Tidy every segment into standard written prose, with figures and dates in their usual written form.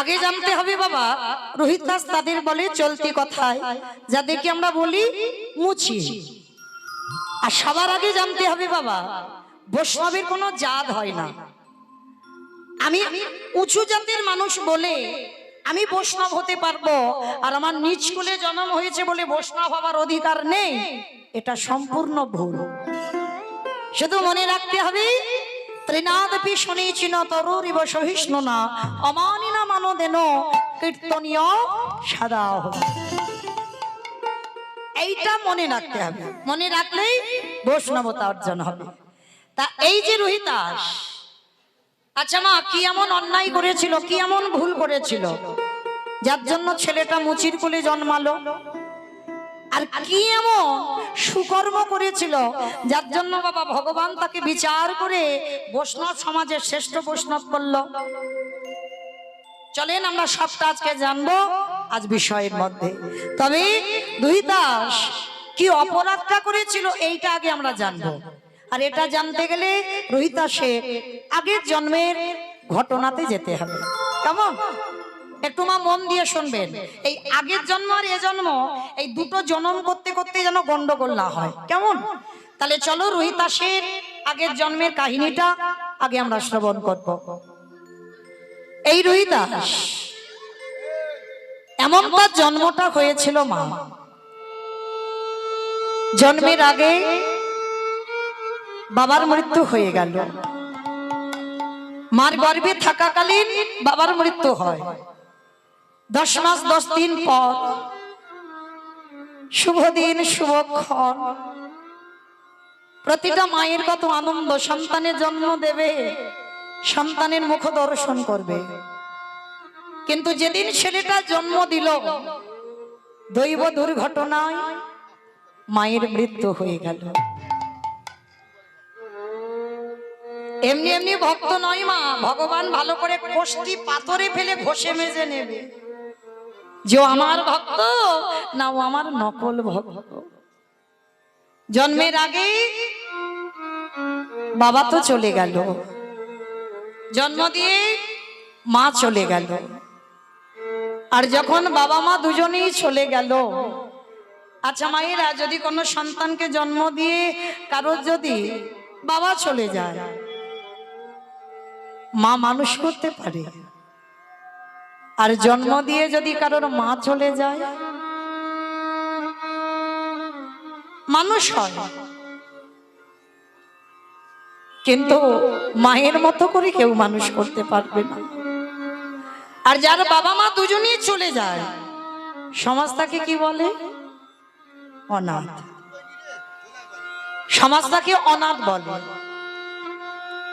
আগে জানতে হবে বাবা, রোহিত দাস তাদের বলে চলতি কথায়, যাদেরকে আমরা বলি মুচি। আর সবার আগে জানতে হবে বাবা, বৈষ্ণবের কোনো জাত হয় না। আমি উঁচু জাতের মানুষ বলে আমি বৈষ্ণব হতে পারবো, আর আমার নিজ কুলে জন্ম হয়েছে বলে বৈষ্ণব হবার অধিকার নেই, এটা সম্পূর্ণ ভুল। শুধু মনে রাখতে হবে, ত্রিনাদপি শুনেছিল তরুরিব সহিষ্ণু না অমানিনা মানদেন কীর্তনীয় সাদা। এইটা মনে রাখতে হবে, মনে রাখলেই বৈষ্ণবতা অর্জন হবে। তা এই যে রোহিত দাস, আচ্ছা মা, কি এমন অন্যায় করেছিল, কি এমন ভুল করেছিল যার জন্য ছেলেটা মুচির কোলে জন্মালো? আর কি এমন সুকর্ম করেছিল যার জন্য বাবা ভগবান তাকে বিচার করে বৈষ্ণব সমাজের শ্রেষ্ঠ বৈষ্ণব করলো? চলেন আমরা সবটা আজকে জানবো আজ বিষয়ের মধ্যে। তবে রোহিত দাস কি অপরাধটা করেছিল এইটা আগে আমরা জানবো। আর এটা জানতে গেলে রোহিত দাসের আগের জন্মের ঘটনাতে যেতে হবে। কেমন? একটু মা মন দিয়ে শুনবেন। এই আগের জন্ম আর এ জন্ম, এই দুটো জন্ম করতে করতে যেন গন্ডগোল না হয়। কেমন? তাহলে চলো রোহিত দাসের আগের জন্মের কাহিনীটা আগে আমরা শ্রবণ করব। এই রোহিত দাস এমন তার জন্মটা হয়েছিল মা, জন্মের আগে বাবার মৃত্যু হয়ে গেল। মার গর্ভে থাকাকালীন বাবার মৃত্যু হয়। 10 মাস 10 দিন পর শুভ দিন শুভক্ষণ, প্রতিটা মায়ের কত আনন্দ, সন্তানের জন্ম দেবে, সন্তানের মুখ দর্শন করবে। কিন্তু যেদিন ছেলেটা জন্ম দিল, দৈব দুর্ঘটনায় মায়ের মৃত্যু হয়ে গেল। এমনি এমনি ভক্ত নয় মা, ভগবান ভালো করে কোষ্ঠী পাথরে ফেলে ঘষে মেজে নেবে যে আমার ভক্ত না ও আমার নকল ভক্ত। জন্মের আগে বাবা তো চলে গেল, জন্ম দিয়ে মা চলে গেল। আর যখন বাবা মা দুজনেই চলে গেল, আচ্ছা মায়েরা, যদি কোনো সন্তানকে জন্ম দিয়ে কারোর যদি বাবা চলে যায়, মা মানুষ করতে পারে? আর জন্ম দিয়ে যদি কারোর মা চলে যায়, মানুষ হয়, কিন্তু মায়ের মতো করে কেউ মানুষ করতে পারবে না। আর যার বাবা মা দুজনেই চলে যায়, সমাজ তাকে কি বলে? অনাথ। সমাজ তাকে অনাথ বলে।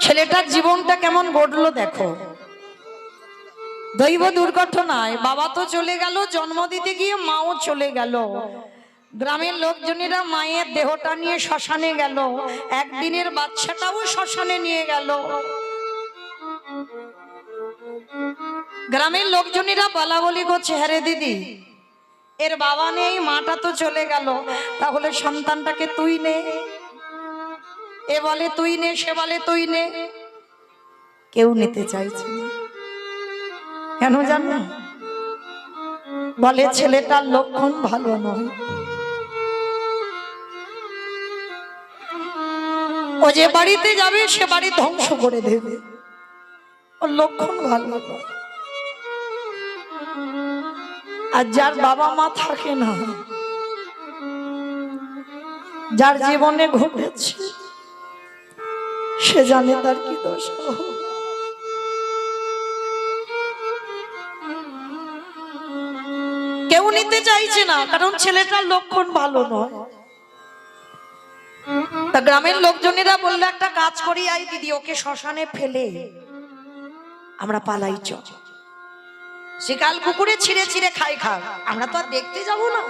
ছেলেটার জীবনটা কেমন গড়লো দেখো। দৈব দুর্ঘটনায় বাবা তো চলে গেল, জন্ম দিতে গিয়ে মাও চলে গেল। গ্রামের লোকজনেরা মায়ের দেহটা নিয়ে শ্মশানে গেল, একদিনের বাচ্চাটাও শ্মশানে নিয়ে গেল। গ্রামের লোকজনেরা বলা বলি করছে, হ্যাঁ রে দিদি, এর বাবা নেই, মাটা তো চলে গেল, তাহলে সন্তানটাকে তুই নে। এ বলে তুই নে, সে বলে তুই নে। কেউ নিতে চাইছে না। কেন জানো? বলে ছেলেটার লক্ষণ ভালো নয়, ও যে বাড়িতে যাবে সে বাড়ি ধ্বংস করে দেবে, ওর লক্ষণ ভালো নয়। আর যার বাবা মা থাকে না, যার জীবনে ঘটেছে, সে জানে তার কি দোষ। কেউ নিতে চাইছে না, কারণ ছেলেটার লক্ষণ ভালো নয়। তা গ্রামের লোকজনেরা বললো, একটা কাজ করি আই দিদি, ওকে শ্মশানে ফেলে আমরা পালাই, চ। শিকাল কুকুরে ছিঁড়ে ছিঁড়ে খাই খা, আমরা তো আর দেখতে যাব না।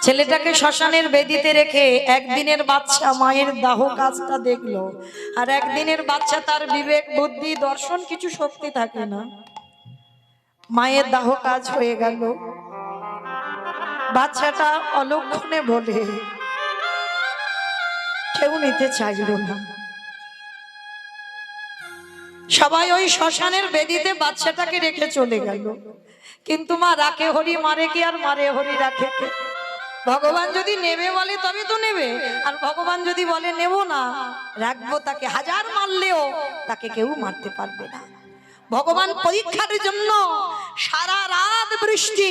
ছেলেটাকে শ্মশানের বেদিতে রেখে একদিনের বাচ্চা মায়ের দাহ কাজটা দেখলো। আর একদিনের বাচ্চা, তার বিবেক বুদ্ধি দর্শন কিছু শক্তি থাকে না। মায়ের দাহ কাজ হয়ে গেল, বাচ্চাটা অলক্ষণে বলে কেউ নিতে চাইল না। সবাই ওই শ্মশানের বেদিতে বাচ্চাটাকে রেখে চলে গেল। কিন্তু মা রাখে হরি মারে কি আর মারে হরি রাখে কে? ভগবান যদি নেবে বলে তবে তো নেবে, আর ভগবান যদি বলে নেব না, রাখবো তাকে, হাজার মারলেও তাকে কেউ মারতে পারবে না। ভগবান পরীক্ষার জন্য সারা রাত বৃষ্টি,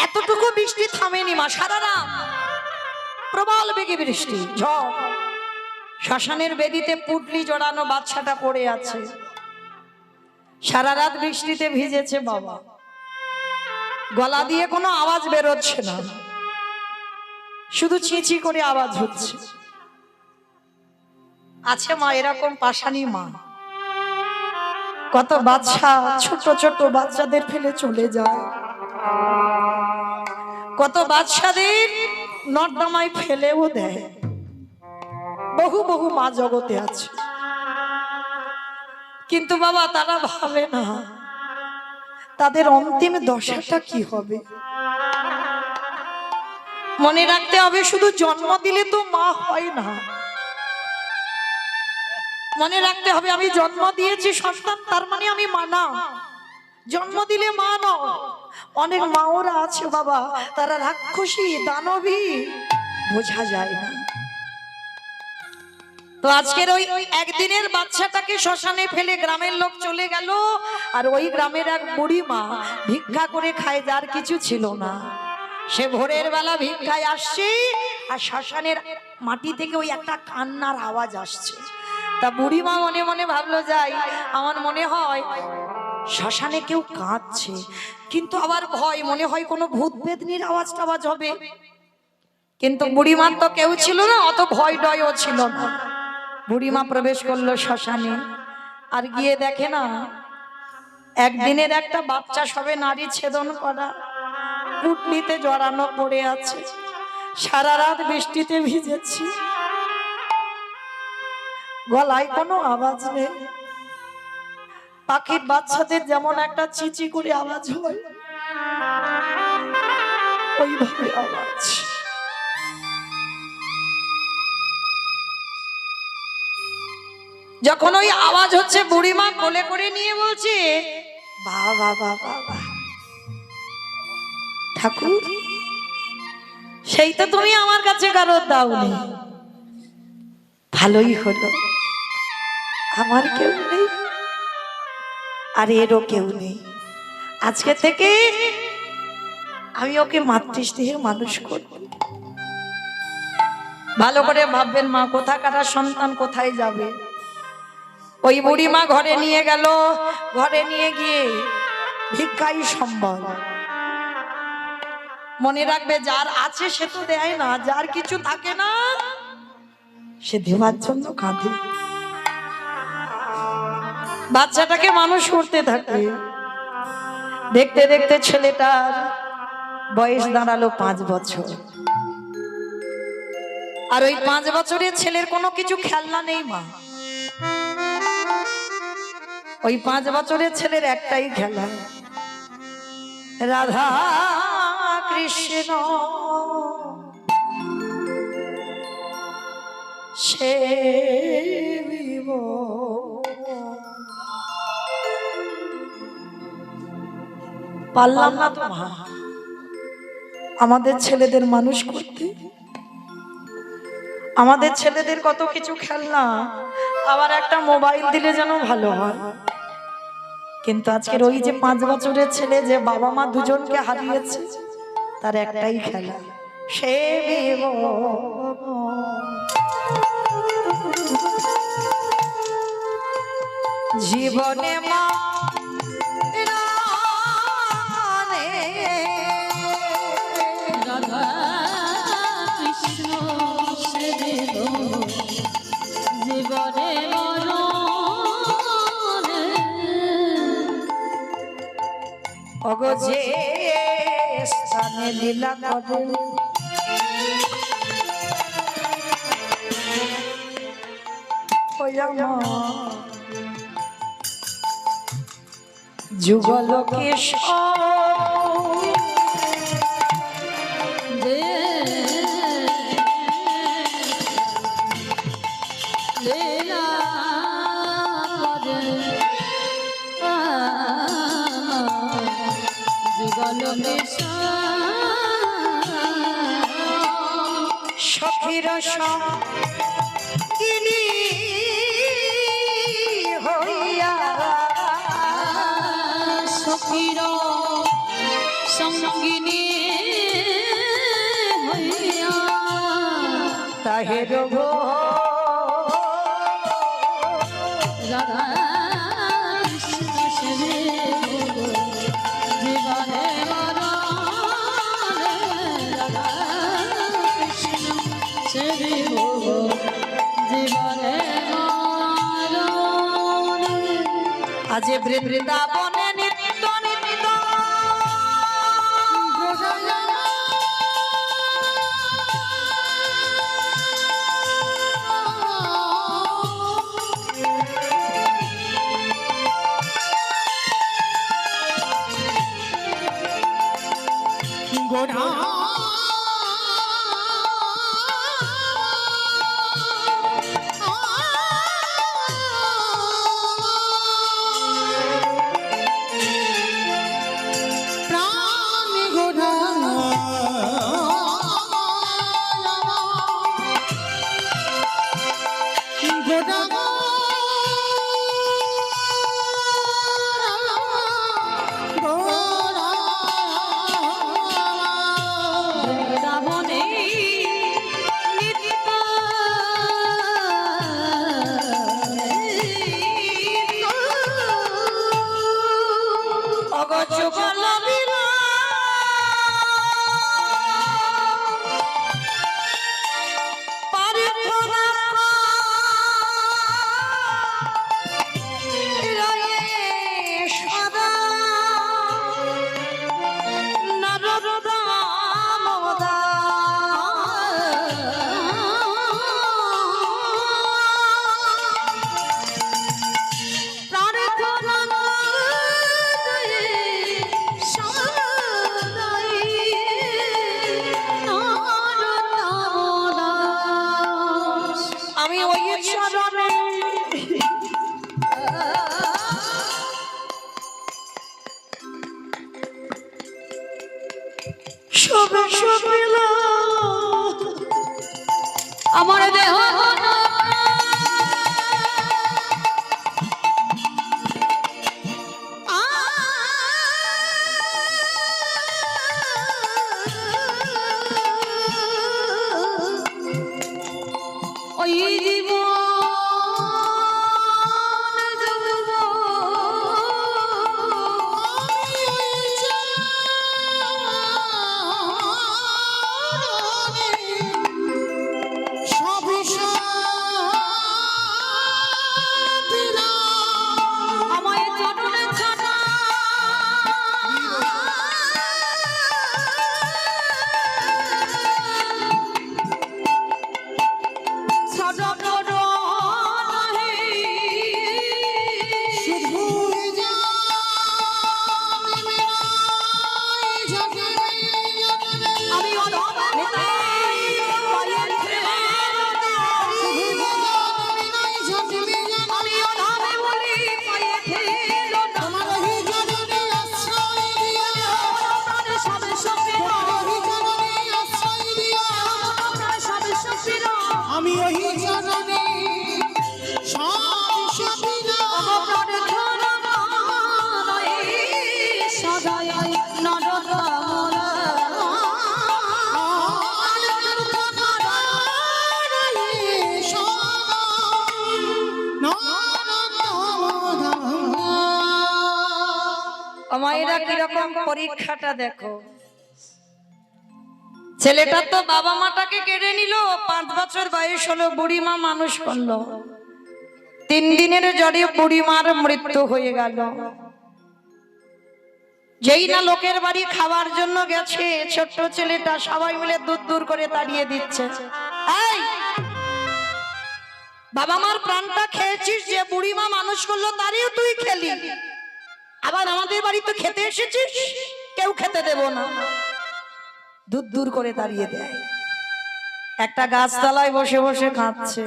এতটুকু বৃষ্টি থামেনি মা, সারা রাত প্রবল বেগে বৃষ্টি, ঝড়। শ্মশানের বেদিতে পুটলি জড়ানো বাচ্চাটা পড়ে আছে, সারা রাত বৃষ্টিতে ভিজেছে বাবা, গলা দিয়ে কোনো আওয়াজ বেরোচ্ছে না, শুধু চিঁচি করে আওয়াজ হচ্ছে। আছে মা এরকম পাশানি মা, কত বাচ্চা ছোট ছোট বাচ্চাদের ফেলে চলে যায়, কত বাচ্চাদের নর্দমায় ফেলেও দেয়। বহু বহু মা জগতে আছে, কিন্তু বাবা তারা ভাবে না তাদের অন্তিম দশাটা কি হবে। মনে রাখতে হবে শুধু জন্ম দিলে তো মা হয় না, মনে রাখতে হবে আমি জন্ম দিয়েছি সন্তান তার মানে আমি মা না, জন্ম দিলে মা নয়। অনেক মাওরা আছে বাবা, তারা রাক্ষসী দানবী, বোঝা যায় না। তো আজকের ওই একদিনের বাচ্চাটাকে শ্মশানে ফেলে গ্রামের লোক চলে গেল, আর ওই গ্রামের এক বুড়ি মা ভিক্ষা করে খায়, যার কিছু ছিল না, সে ভোরের বেলা ভিক্ষায় আসছে, আর শ্মশানের মাটি থেকে ওই একটা কান্নার আওয়াজ আসছে। তা বুড়ি মা মনে মনে ভাবলো, যাই, আমার মনে হয় শ্মশানে কেউ কাঁদছে, কিন্তু আবার ভয়, মনে হয় কোনো ভূত বেদনির আওয়াজ টাওয়াজ হবে। কিন্তু বুড়িমার তো কেউ ছিল না, অত ভয় ডয়ও ছিল না। বুড়িমা প্রবেশ করলো শ্মশানে, আর গিয়ে দেখে না একদিনের একটা বাচ্চা সবে নারী ছেদন করা, পুটলিতে জড়ানো পড়ে আছে, সারা রাত বৃষ্টিতে ভিজেছি, গলায় কোনো আওয়াজ নেই। পাখির বাচ্চাদের যেমন একটা চিচি করে আওয়াজ হয়, ওইভাবে আওয়াজ। যখন ওই আওয়াজ হচ্ছে, বুড়িমা কোলে করে নিয়ে বলছে, বাবা বাবা বাবা ঠাকুর, সেই তো তুমি আমার কাছে কারোর দাওনি, ভালোই হলো, আমার কেউ নেই আর এরও কেউ নেই, আজকে থেকে আমি ওকে মাতৃস্নেহে মানুষ করব। ভালো করে ভাববেন মা, কোথাকার সন্তান কোথায় যাবে। ওই বুড়ি মা ঘরে নিয়ে গেল, ঘরে নিয়ে গিয়ে ভিক্ষাই সম্বল। মনে রাখবে, যার আছে সে তো দেয় না, যার কিছু থাকে না সে দেওয়ার জন্য কাঁদে। বাচ্চাটাকে মানুষ করতে থাকে, দেখতে দেখতে ছেলেটার বয়স দাঁড়ালো 5 বছর। আর ওই 5 বছরের ছেলের কোনো কিছু খেলনা নেই মা, ওই 5 বছরের ছেলের একটাই খেলা, রাধা কৃষ্ণ সেবিব। পারলাম না তো মা আমাদের ছেলেদের মানুষ করতে, আমাদের ছেলেদের কত কিছু খেলনা, আবার একটা মোবাইল দিলে যেন ভালো হয়। কিন্তু আজকের ওই যে 5 বছরের ছেলে, যে বাবা মা দুজনকে হারিয়েছে, তার একটাই খেলা, সে জীবনে মা জীবনে অগো যে স্থানে লীলা করে, যুগলোকে লীলা করে ভালোবেসা সখীর সঙ্গিনী হইয়া সখীর সঙ্গিনী হইয়া তাহের গো রাধা কৃষ্ণ সেবে জীবনে রাধা কৃষ্ণ সেবে জীবনে আজ বৃন্দাবনে নিত্য নিত্য গোড়া আমি ওই চরণে সবে সবে আমার দেহ ওই আমি ওই চরণে সদাই মায়েরা কিরকম পরীক্ষাটা দেখো। ছেলেটা তো বাবা মাটাকে কেড়ে নিল, 5 বছর বয়স হলো, বুড়ি মা মানুষ করলো। 3 দিনের জ্বরে বুড়ি মার মৃত্যু হয়ে গেল। যেই না লোকের বাড়ি খাওয়ার জন্য গেছে, ছোট্ট ছেলেটা সবাই মিলে দূর দূর করে তাড়িয়ে দিচ্ছে। এই বাবা মার প্রাণটা খেয়েছিস, যে বুড়ি মা মানুষ করলো তারও তুই খেলি, আবার আমাদের বাড়ি তো খেতে এসেছিস, কেউ খেতে দেব না। দূর দূর করে তাড়িয়ে দেয়। একটা গাছতলায় বসে বসে কাঁদছে।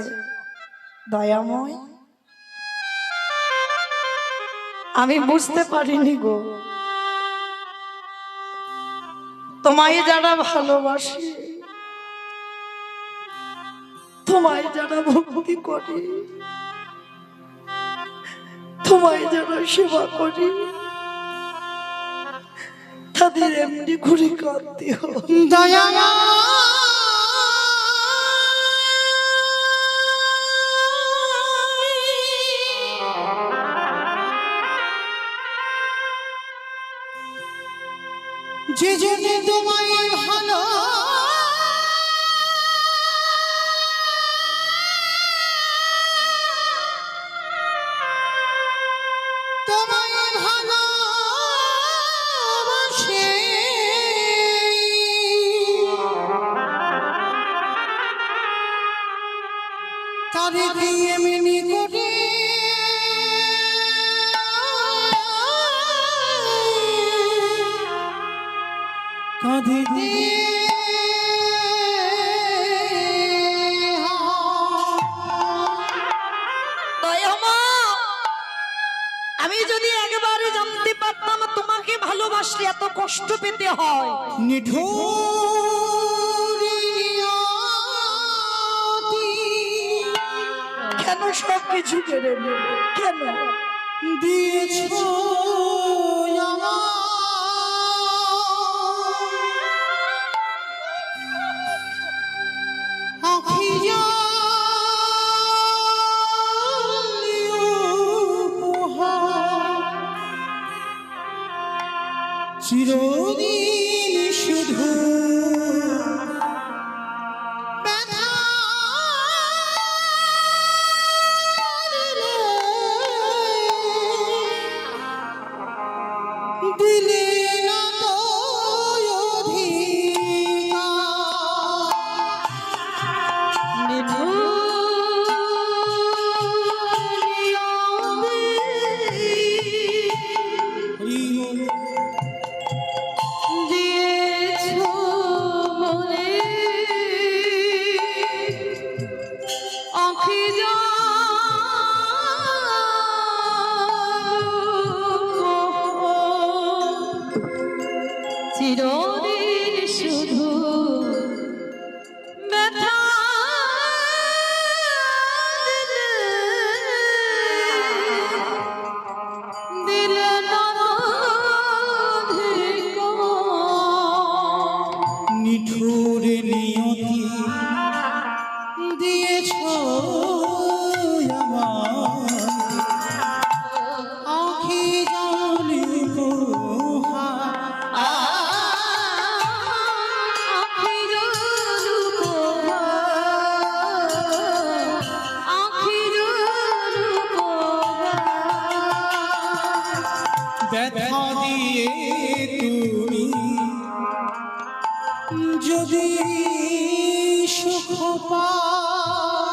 দয়াময়, আমি বুঝতে পারিনি গো, তোমায় যারা ভালোবাসে, তোমায় যারা ভক্তি করে, তোমায় যারা সেবা করে, তাদের এমনি ঘুরে কাঁদতে হয়। দয়া যে জন্য তোমায় ভালো তোমায় ভালোবাসে, তাদেরকে এমনি করে কাঁদিতে দয়ামা, আমি যদি একবারে জানতে পারতাম তোমাকে ভালোবাসলে এত কষ্ট পেতে হয়। নিঠুর নিয়তি কেন সব কিছু কেড়ে নেবে? কেন দিয়েছ আখি চিরদিন শুধু ব্যথা দিলে না তো চিরদিন শুধু ব্যথা দিলে নিঠুর নিয়তি দিয়েছ আখি জানি ব্যথা দিয়ে তুমি যদি সুখ পাও,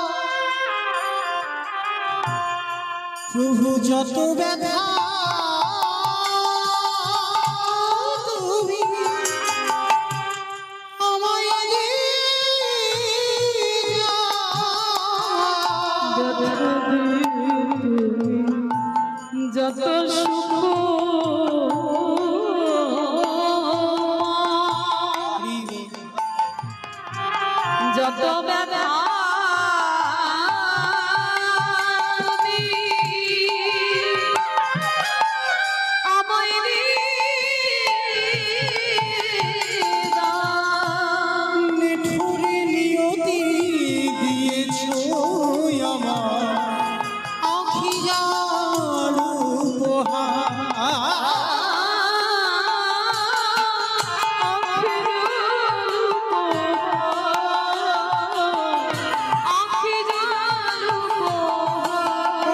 প্রভু যত ব্যথা তুমি আমায় যত সুখ যত ব্যথা তুমি আমায় নিঠুর নিয়তি দিয়েছ আমার আখি জাল উপহার।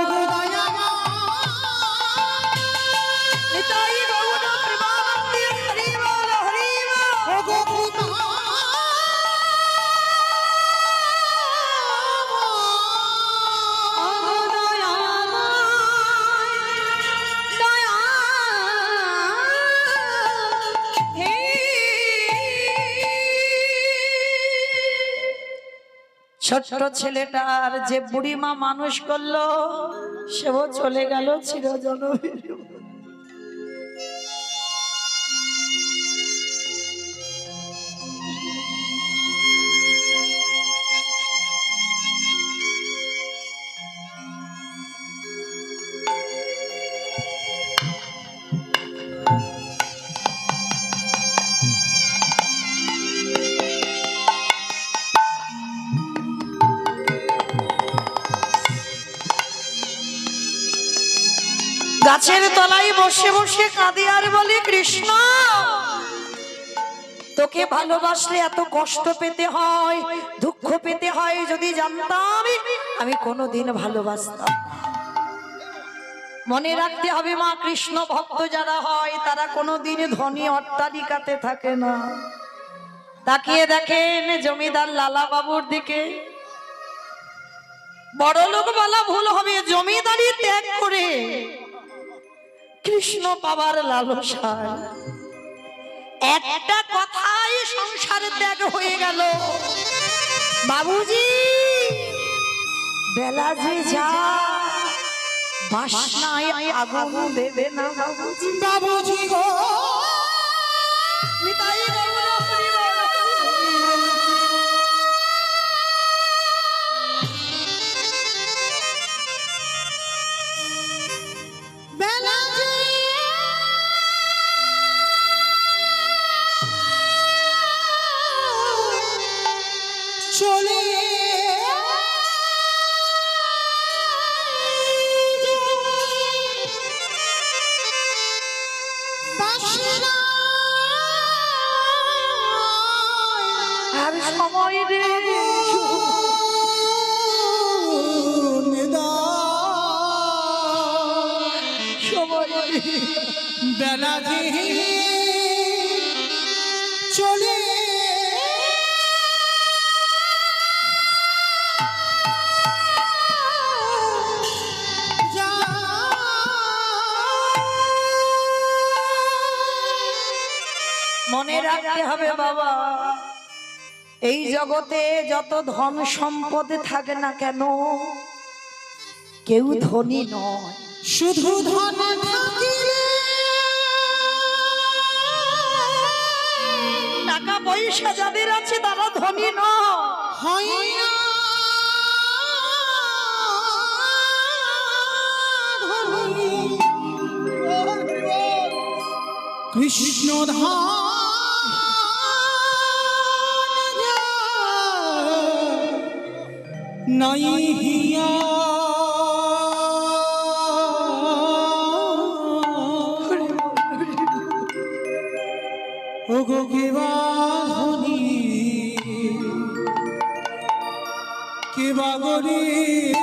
ওগো নিতাই গৌর প্রেমানন্দে হরি বল হরি বল। ছোট্ট ছেলেটার যে বুড়িমা মানুষ করলো, সেও চলে গেল চিরজনবীর। গাছের তলায় বসে বসে কাঁদে আর বলে, কৃষ্ণ তোকে ভালোবাসলে এত কষ্ট পেতে হয়, দুঃখ পেতে হয়, যদি জানতাম আমি কোনোদিন ভালোবাসতাম। মনে রাখতে হবে মা, কৃষ্ণ ভক্ত যারা হয় তারা কোনোদিন ধনী অট্টালিকাতে থাকে না। তাকিয়ে দেখেন জমিদার লালা বাবুর দিকে। বড় লোক বলা ভুল হবে, জমিদারি ত্যাগ করে কৃষ্ণ পাবার লালসায় একটা কথাই সংসারে ত্যাগ হয়ে গেল। বাবুজি বেলা যে যা, বাসনায় আগুন দেবে না বাবুজি। বাবুজি গো নিতাই গৌর হরি বল। বেলা যে চলে আর সময় রে সময় রে। বেলা যে চলে মনে রাখতে হবে বাবা, এই জগতে যত ধন সম্পদ থাকে না কেন, কেউ ধনী নয়। শুধু ধন থাকিলে টাকা পয়সা যাদের আছে তারা ধনী নয়। হয় না ধনী। কৃষ্ণ ধাম নাই হিয়া ওগো কেবা ধনী কেবা গরিব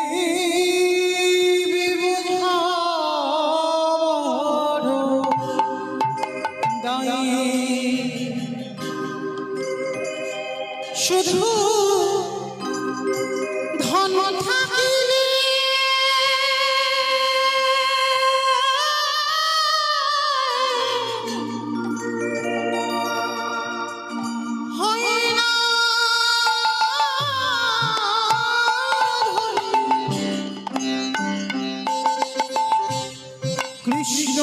শুধু ধন থাকিলে হয় না ধনী। কৃষ্ণ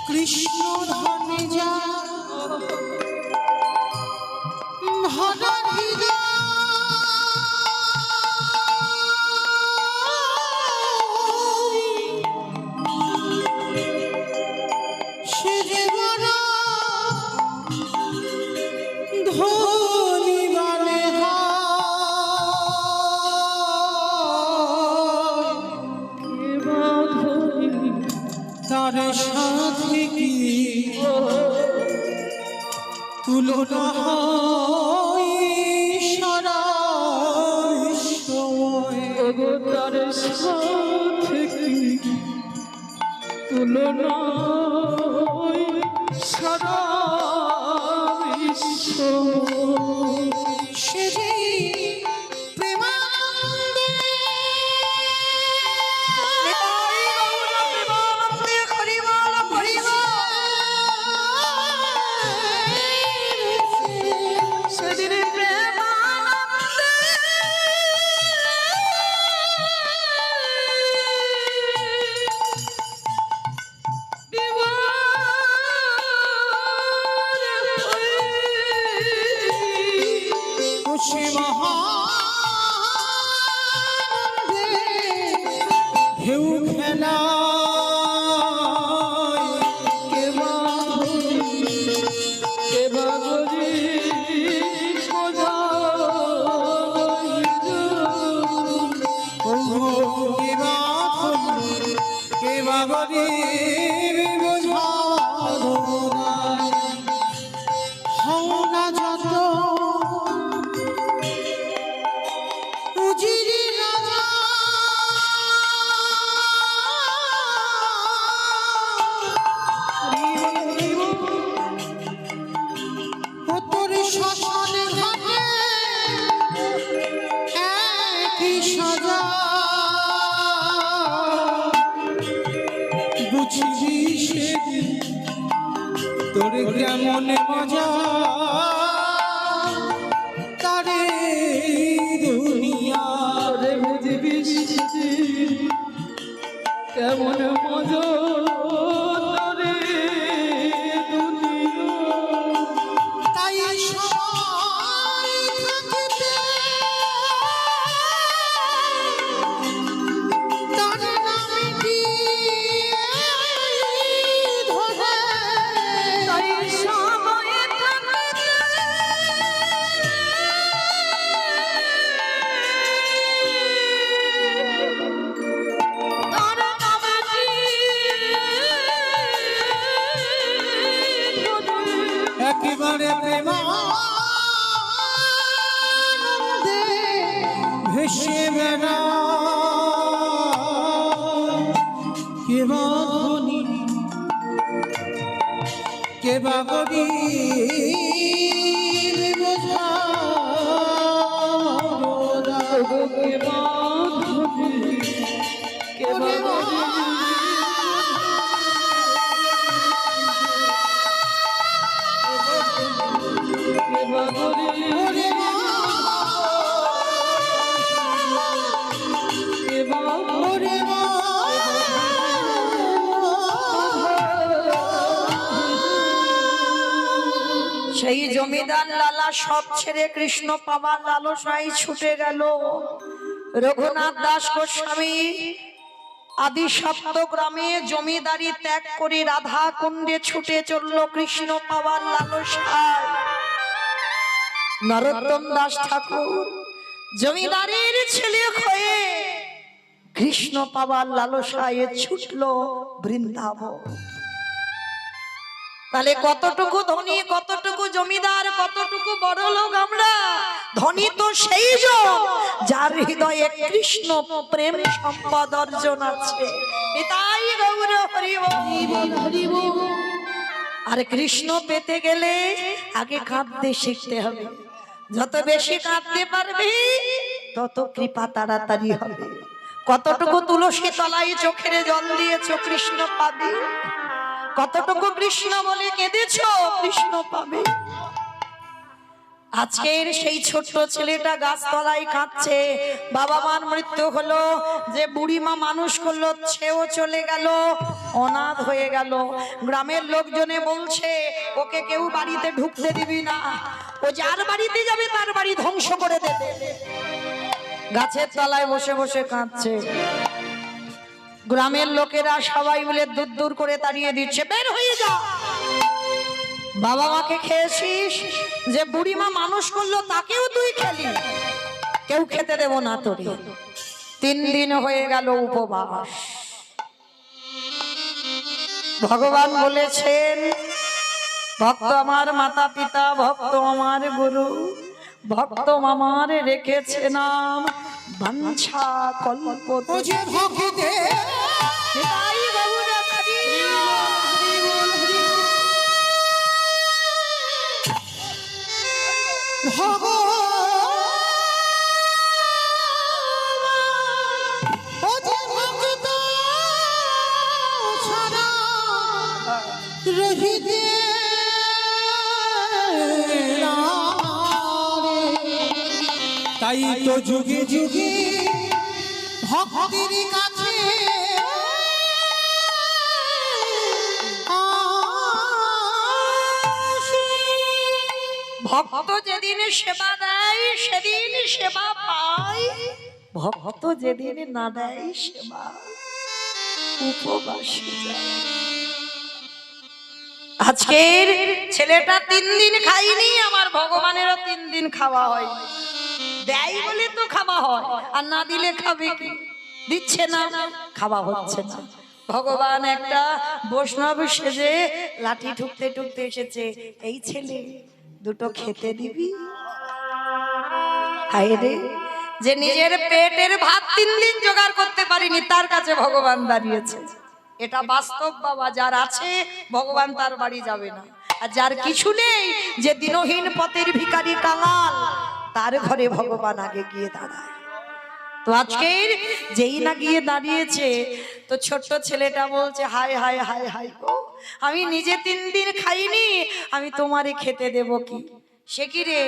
কৃষ্ণ ধনে যা ভরা হৃদয় সে যে বড় ধনী বলে তার সাথে কি তুলনা হয় সারা সময় তার সাথে কি তুলনা সারা বিশ্ব। সে যে প্রেমানন্দে নিতাই গৌর প্রেমানন্দে হরি বল হরি বল। সেদিন প্রেমানন্দে দেব কেমন মজা তারে দুনিয়া রে বুঝবি কেমন মজা রে দুনিয়া তাই সবাই থাকিতে তার নামটি ধরে তাই সময় থাকতে তার নামটি একেবারে প্রেমানন্দে ভেসে বেড়া কেবা ধনী কেবা গরিব বোঝা কে বাঁধবি কে বাঁধবি কে বাঁধবি কে বাঁধবি সেই জমিদার লালা সব ছেড়ে কৃষ্ণ পাবার লালসায় ছুটে গেল। রঘুনাথ দাস গোস্বামী আদি সপ্তগ্রামে জমিদারি ত্যাগ করে রাধা কুণ্ডে ছুটে চলল কৃষ্ণ পাবার লালসায়। নরোত্তম দাস ঠাকুর জমিদারের ছেলে হয়ে কৃষ্ণ পাবার লালসায় ছুটল বৃন্দাবন। তাহলে কতটুকু ধনী, কতটুকু জমিদার, কতটুকু বড় লোক আমরা? ধনী তো সেই জন যার হৃদয়ে কৃষ্ণ প্রেম সম্পদ অর্জন আছে। নিতাই গৌর হরি বল। আর কৃষ্ণ পেতে গেলে আগে কাঁদতে শিখতে হবে। যত বেশি কাঁদতে পারবি তত কৃপা তাড়াতাড়ি হবে। কতটুকু তুলসী তলায় চোখের জল দিয়েছো কৃষ্ণ পাবি, কতটুকু কৃষ্ণ বলে কেঁদেছো কৃষ্ণ পাবে। আজকের সেই ছোট্ট ছেলেটা গাছতলায় কাঁদছে, বাবা মার মৃত্যু হলো, যে বুড়িমা মানুষ করলো সেও চলে গেল, অনাথ হয়ে গেল। গ্রামের লোকজনে বলছে ওকে কেউ বাড়িতে ঢুকতে দিবি না, ও যার বাড়িতে যাবে তার বাড়ি ধ্বংস করে দেবে। গাছের তলায় বসে বসে কাঁদছে। গ্রামের লোকেরা সবাই মিলে দূর দূর করে তাড়িয়ে দিচ্ছে, বের হয়ে যা। বাবা মাকে খেয়েছিস, যে বুড়িমা মানুষ করলো তাকেও তুই খেলি, কেউ খেতে দেব না তোরে। 3 দিন হয়ে গেল উপবাস। ভগবান বলেছেন ভক্ত আমার মাতা পিতা, ভক্ত আমার গুরু, ভক্ত আমার রেখেছে নাম বাঞ্ছা কল্প। ও যে ভক্তে তাই তো যুগে যুগে ভক্তির কাছে ভক্ত যেদিন সেবা দেয় সেদিন সেবা পায়, ভক্ত যেদিন না দেয় সেবা উপবাসী যায়। আজকের ছেলেটা 3 দিন খাইনি, আমার ভগবানেরও 3 দিন খাওয়া হয়। দেয় বলে তো খাওয়া হয়, আর না দিলে খাবে কি? দিচ্ছে না, খাওয়া হচ্ছে না। ভগবান একটা বৈষ্ণব সেজে লাঠি ঠুকতে ঠুকতে এসেছে, এই ছেলে দুটো খেতে দিবি? হায় রে, যে নিজের পেটের ভাত 3 দিন জোগাড় করতে পারিনি তার কাছে ভগবান দাঁড়িয়েছে। এটা বাস্তব বাবা, যার আছে ভগবান তার বাড়ি যাবে না, আর যার কিছু নেই, যে দিনহীন পথের ভিখারি কাঙাল, তার ঘরে ভগবান আগে গিয়ে দাঁড়ায়। তো আজকের যেই না গিয়ে দাঁড়িয়েছে, তো ছোট্ট ছেলেটা বলছে হায় হায় হায় হায় গো, আমি নিজে 3 দিন খাইনি, আমি তোমারে খেতে দেব কি? সে কি রে,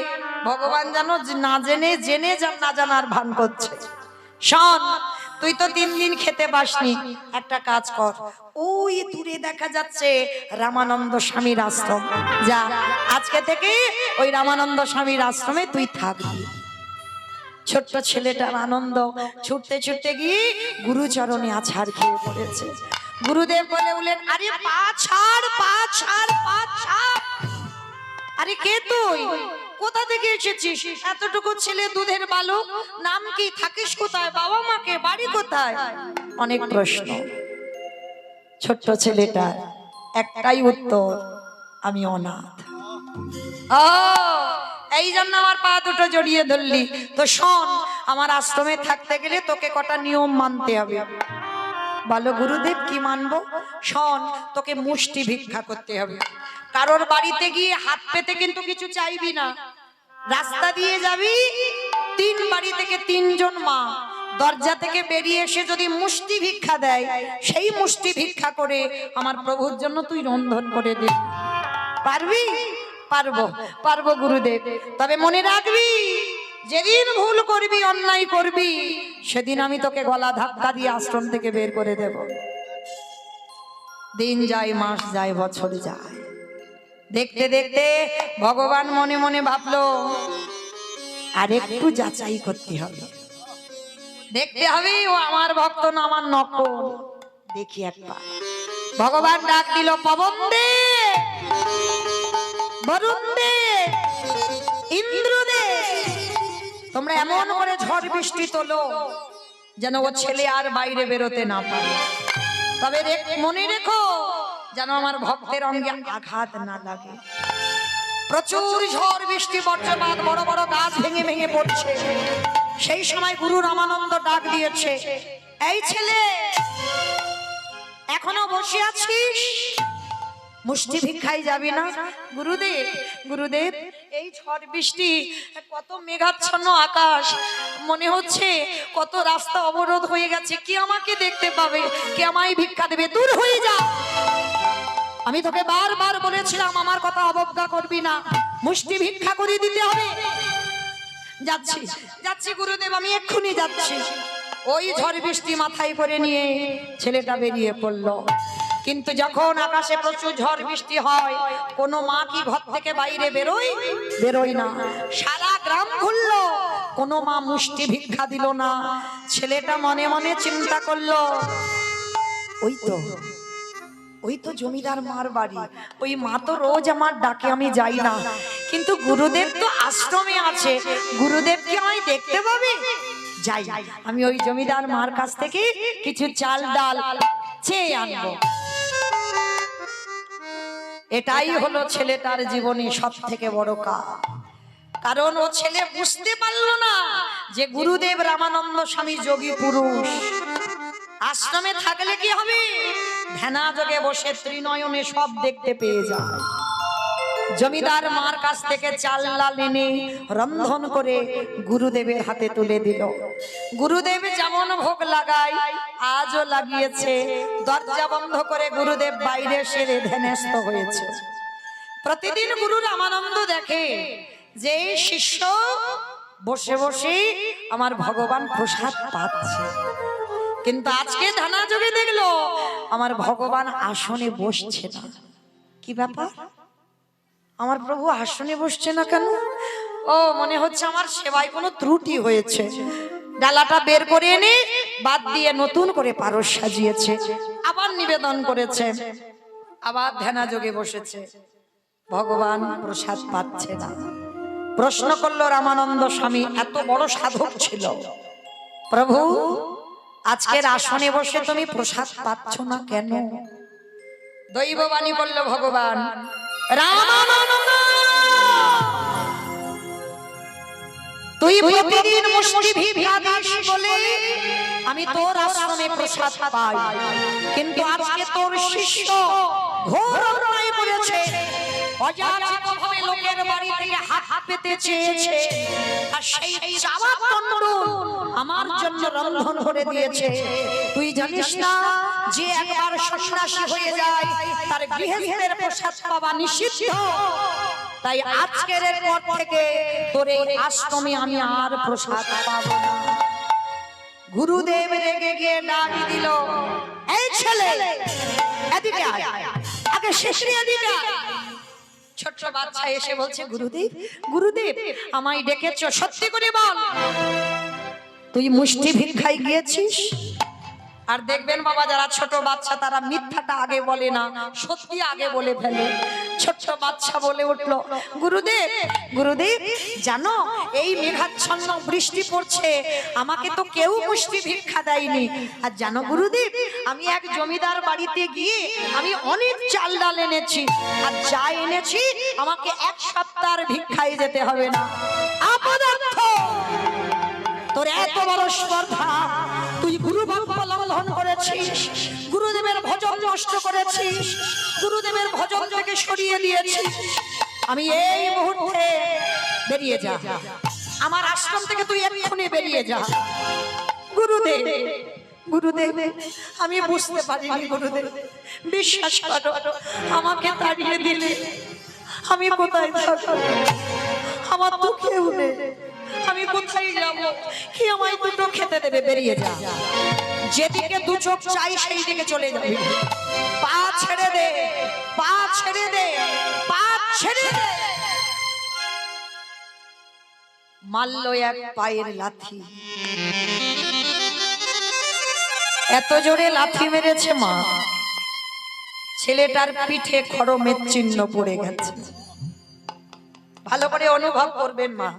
ভগবান জানো না জেনে জেনে না জানার ভান করছে। শোন, তুই তো 3 দিন খেতে পাসনি, একটা কাজ কর, ওই দূরে দেখা যাচ্ছে রামানন্দ স্বামীর আশ্রম, যা আজকে থেকে ওই রামানন্দ স্বামীর আশ্রমে তুই থাকবি। ছোট্ট ছেলেটার আনন্দ, ছুটতে ছুটতে গিয়ে গুরুচরণে আছাড় খেয়ে পড়েছে। গুরুদেব বলে বলেন, আরে পা ছাড়, পা ছাড়, পা ছাড়। আরে কে তুই, কোথা থেকে এসেছিস? এতটুকু ছেলে, দুধের বালক, নাম কি, থাকিস কোথায়, বাবা মাকে, বাড়ি কোথায়? অনেক প্রশ্ন। ছোট্ট ছেলেটার একটাই উত্তর, আমি অনাথ। ও, এই জন্য আমার পা দুটো জড়িয়ে ধরলি। তো শোন, আমার আশ্রমে থাকতে গেলে তোকে কটা নিয়ম মানতে হবে। বলো গুরুদেব, কি মানবো? শোন, তোকে মুষ্টি ভিক্ষা করতে হবে। কারোর বাড়িতে গিয়ে হাত পেতে কিন্তু কিছু চাইবি না। রাস্তা দিয়ে যাবি, 3 বাড়ি থেকে 3 জন মা দরজা থেকে বেরিয়ে এসে যদি মুষ্টি ভিক্ষা দেয়, সেই মুষ্টি ভিক্ষা করে আমার প্রভুর জন্য তুই রন্ধন করে দে। পারবি? পারবো, পারবো গুরুদেব। তবে মনে রাখবি, যেদিন ভুল করবি, অন্যায় করবি, সেদিন আমি তোকে গলা ধাক্কা দিয়ে আশ্রম থেকে বের করে দেব। দিন যায়, মাস যায়, বছর যায়। দেখতে দেখতে ভগবান মনে মনে ভাবলো, আর একটু যাচাই করতে হবে, দেখতে হবে ও আমার ভক্ত না আমার নকল। দেখি একবার। ভগবান ডাক দিল, পবন দে, বরুণ দে, ইন্দ্র দে, তোমরা এমন করে ঝড় বৃষ্টি তোলো যেন ও ছেলে আর বাইরে বেরোতে না পারে। তবে মনে রেখো, যেন আমার ভক্তের অঙ্গে আঘাত না লাগে। প্রচুর ঝড় বৃষ্টি, বজ্রপাত, বড় বড় গাছ ভেঙে ভেঙে পড়ছে। সেই সময় গুরু রামানন্দ ডাক দিয়েছে, এই ছেলে, এখনো বসে আছিস? মুষ্টি ভিক্ষাই যাবি না? গুরুদেব, গুরুদেব, এই ঝড় বৃষ্টি, কত মেঘাচ্ছন্ন আকাশ, মনে হচ্ছে কত রাস্তা অবরোধ হয়ে গেছে, কে আমাকে দেখতে পাবে, কে আমায় ভিক্ষা দেবে? দূর হয়ে যা। আমি তোকে বারবার বলেছিলাম আমার কথা অবজ্ঞা করবি না, মুষ্টি ভিক্ষা করে দিতে হবে। যাচ্ছি, যাচ্ছি গুরুদেব, আমি এক্ষুনি যাচ্ছি। ওই ঝড় বৃষ্টি মাথায় করে নিয়ে ছেলেটা বেরিয়ে পড়লো। কিন্তু যখন আকাশে প্রচুর ঝড় বৃষ্টি হয়, কোনো মা কি ঘর থেকে বাইরে বেরোয় না। সারা গ্রাম ঘুরলো, কোনো মা মুষ্টি ভিক্ষা দিল না। ছেলেটা মনে মনে চিন্তা করলো, ওই তো জমিদার মার বাড়ি, ওই মা তো রোজ আমার ডাকে, আমি যাই না, কিন্তু গুরুদেব তো আশ্রমে আছে, গুরুদেব কি আমায় দেখতে পাবে? যাই, আমি ওই জমিদার মার কাছ থেকে কিছু চাল ডাল চেয়ে আনবো। এটাই হলো ছেলেটার জীবনে সব থেকে বড় কাজ। কারণ ও ছেলে বুঝতে পারলো না যে গুরুদেব রামানন্দ স্বামী যোগী পুরুষ। আশ্রমে থাকলে কি হবে? ধ্যানা যোগে বসে ত্রিনয়নে সব দেখতে পেয়ে যায়। জমিদার মার কাছ থেকে চাল ডাল এনে রন্ধন করে গুরুদেবের হাতে তুলে দিল। গুরুদেব যেমন ভোগ লাগায় আজও লাগিয়েছে। দরজা বন্ধ করে গুরুদেব বাইরে সেরে ধ্যানস্থ হয়েছে। প্রতিদিন গুরু রামানন্দ দেখে যে শিষ্য বসে বসে আমার ভগবান প্রসাদ পাচ্ছে, কিন্তু আজকে ধ্যানা যোগে দেখলো আমার ভগবান আসনে বসছে না। কি ব্যাপার? আমার প্রভু আসনে বসছে না কেন? ও, মনে হচ্ছে আমার সেবায় কোনো ত্রুটি হয়েছে। ডালাটা বের করে এনে বাদ দিয়ে নতুন করে পারস সাজিয়েছে, আবার নিবেদন করেছে, আবার ধ্যানা যোগে বসেছে। ভগবান প্রসাদ পাচ্ছে না। প্রশ্ন করলো রামানন্দ স্বামী, এত বড় সাধক ছিল, প্রভু আজকের আসনে বসে তুমি প্রসাদ পাচ্ছ না কেন? দৈববাণী করল ভগবান, রামানন্দ তুই প্রতিদিন মুষ্টি ভিক্ষা দিস বলে আমি তোর আশ্রমে প্রসাদ পাই, কিন্তু আজকে তোর শিষ্য ঘোর অন্যায় করেছে, অযাচিতভাবে লোকের বাড়ি থেকে হাত পেতে চেয়েছে, আর সেই চাওয়া তন্ডুল আমার জন্য রন্ধন করে দিয়েছে। তুই জানিস না যে একবার সন্ন্যাসী হয়ে যায় তার গৃহস্থের প্রসাদ পাওয়া নিষিদ্ধ। তাই আজকের পর থেকে তোর এই আশ্রমে আমি আর প্রসাদ পাবো না। গুরুদেব রেগে গিয়ে ডাক দিল, এই ছেলে এদিকে আয়, আগে শেষে এদিকে আয়। ছোট্ট বাচ্চা এসে বলছে, গুরুদেব গুরুদেব আমায় ডেকেছো, সত্যি করে বল তুই মুষ্টি ভিক্ষায় গিয়েছিস? আর দেখবেন বাবা, যারা ছোট বাচ্চা তারা মিথ্যাটা আগে বলে না, সত্যি আগে বলে ফেলে। ছোট্ট বাচ্চা বলে উঠলো, গুরুদেব গুরুদেব জানো এই মেঘাচ্ছন্ন বৃষ্টি পড়ছে, আমাকে তো কেউ মুষ্টি ভিক্ষা দেয়নি। আর জানো গুরুদেব, আমি এক জমিদার বাড়িতে গিয়ে আমি অনেক চাল ডাল এনেছি, আর যা এনেছি আমাকে এক সপ্তাহের ভিক্ষায় যেতে হবে না। অপদার্থ, তোর এত বড় স্পর্ধা, তুই গুরু বাক্য লঙ্ঘন করেছিস, গুরুদেবের ভজন নষ্ট করেছিস, গুরুদেবের ভজন থেকে সরিয়ে দিয়েছিস। আমি এই মুহূর্তে বেরিয়ে যা, আমার আশ্রম থেকে তুই এক্ষুনি বেরিয়ে যা। গুরুদেব গুরুদেব আমি বুঝতে পারিনি গুরুদেব, বিশ্বাস করো আমাকে তাড়িয়ে দিলে আমি কোথায় থাকবো? আমার তো কেউ নেই, আমি কোথায় যাব? কি আমায় দুটো খেতে দেবে? বেরিয়ে যা, যেদিকে দু চোখ চাই সেই দিকে চলে যাবে। পা ছেড়ে দে, পা ছেড়ে দে, পা ছেড়ে দে। মারল এক পায়ের লাথি, এত জোরে লাথি মেরেছে মা, ছেলেটার পিঠে খড়মের চিহ্ন পড়ে গেছে। ভালো করে অনুভব করবেন মা,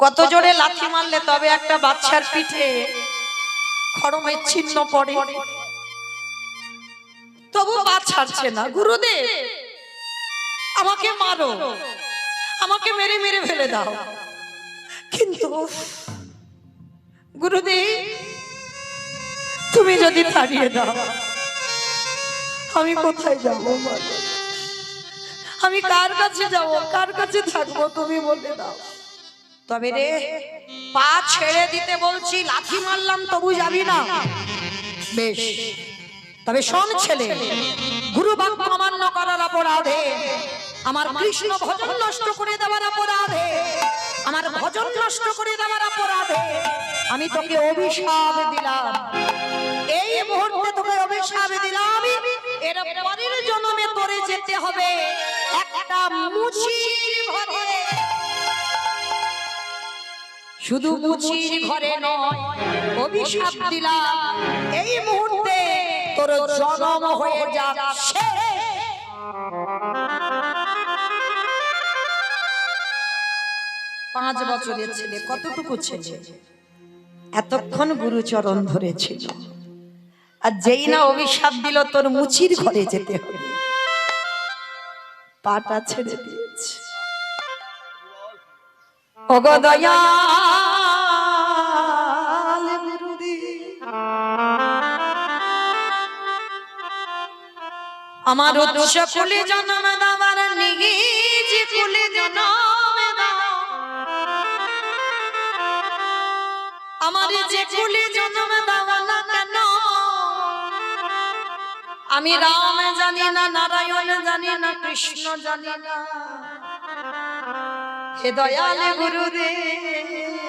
কত জোরে লাথি মারলে তবে একটা বাচ্চার পিঠে খড়মের চিহ্ন পড়ে। তবু বাদ ছাড়ছে না, গুরুদেব আমাকে মারো, আমাকে মেরে মেরে ফেলে দাও, কিন্তু গুরুদেব তুমি যদি তাড়িয়ে দাও আমি কোথায় যাব? আমি কার কাছে যাব, কার কাছে থাকবো? তুমি বলে দাও। তবে রে, পা ছেড়ে দিতে বলছি, লাথি মারলাম তবু যাবি না? বেশ, তবে শোন ছেলে, গুরু বাক্য অমান্য করার অপরাধে, আমার কৃষ্ণ ভজন নষ্ট করে দেওয়ার অপরাধে, আমার ভজন নষ্ট করে দেওয়ার অপরাধে আমি তোকে অভিশাপ দিলাম। এই মুহূর্তে তোকে অভিশাপ দিলাম, এর পরের জন্মে তোরে যেতে হবে একটা মুচির ঘরে। শুধু মুচির ঘরে নয়, অভিশাপ দিলাম এই মুহূর্তে তোর জন্ম হয়ে যাচ্ছে 5 বছরের ছেলে। কতটুকু ছেলে, এতক্ষণ গুরুচরণ ধরেছিল, আর যেই না অভিশাপ দিল তোর মুচির ঘরে যেতে হবে, পাটা ছেড়ে দিয়েছে। ওগো দয়াল গুরুদেব, আমার উৎস কুলে জন্ম দাবার নিজ কুলে জন্ম দাও, আমার যে কুলে জন্ম দাও না কেন, আমি রাম জানি না, নারায়ণ জানি না, কৃষ্ণ জানি না। হে দয়াল গুরুদেব,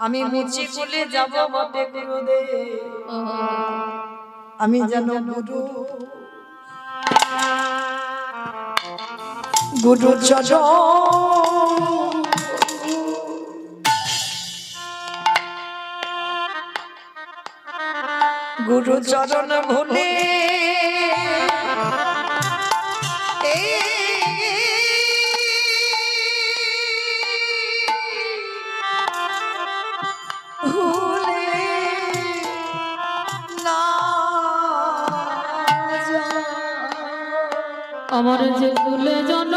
আমি মুচি কুলে যাব বটে গুরুদেব, আমি যেন গুরু গুরু চরণ গুরু চরণ ভুলে আমার যে কুলে জন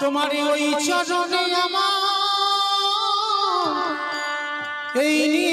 তোমার ওই চরণে আমার এই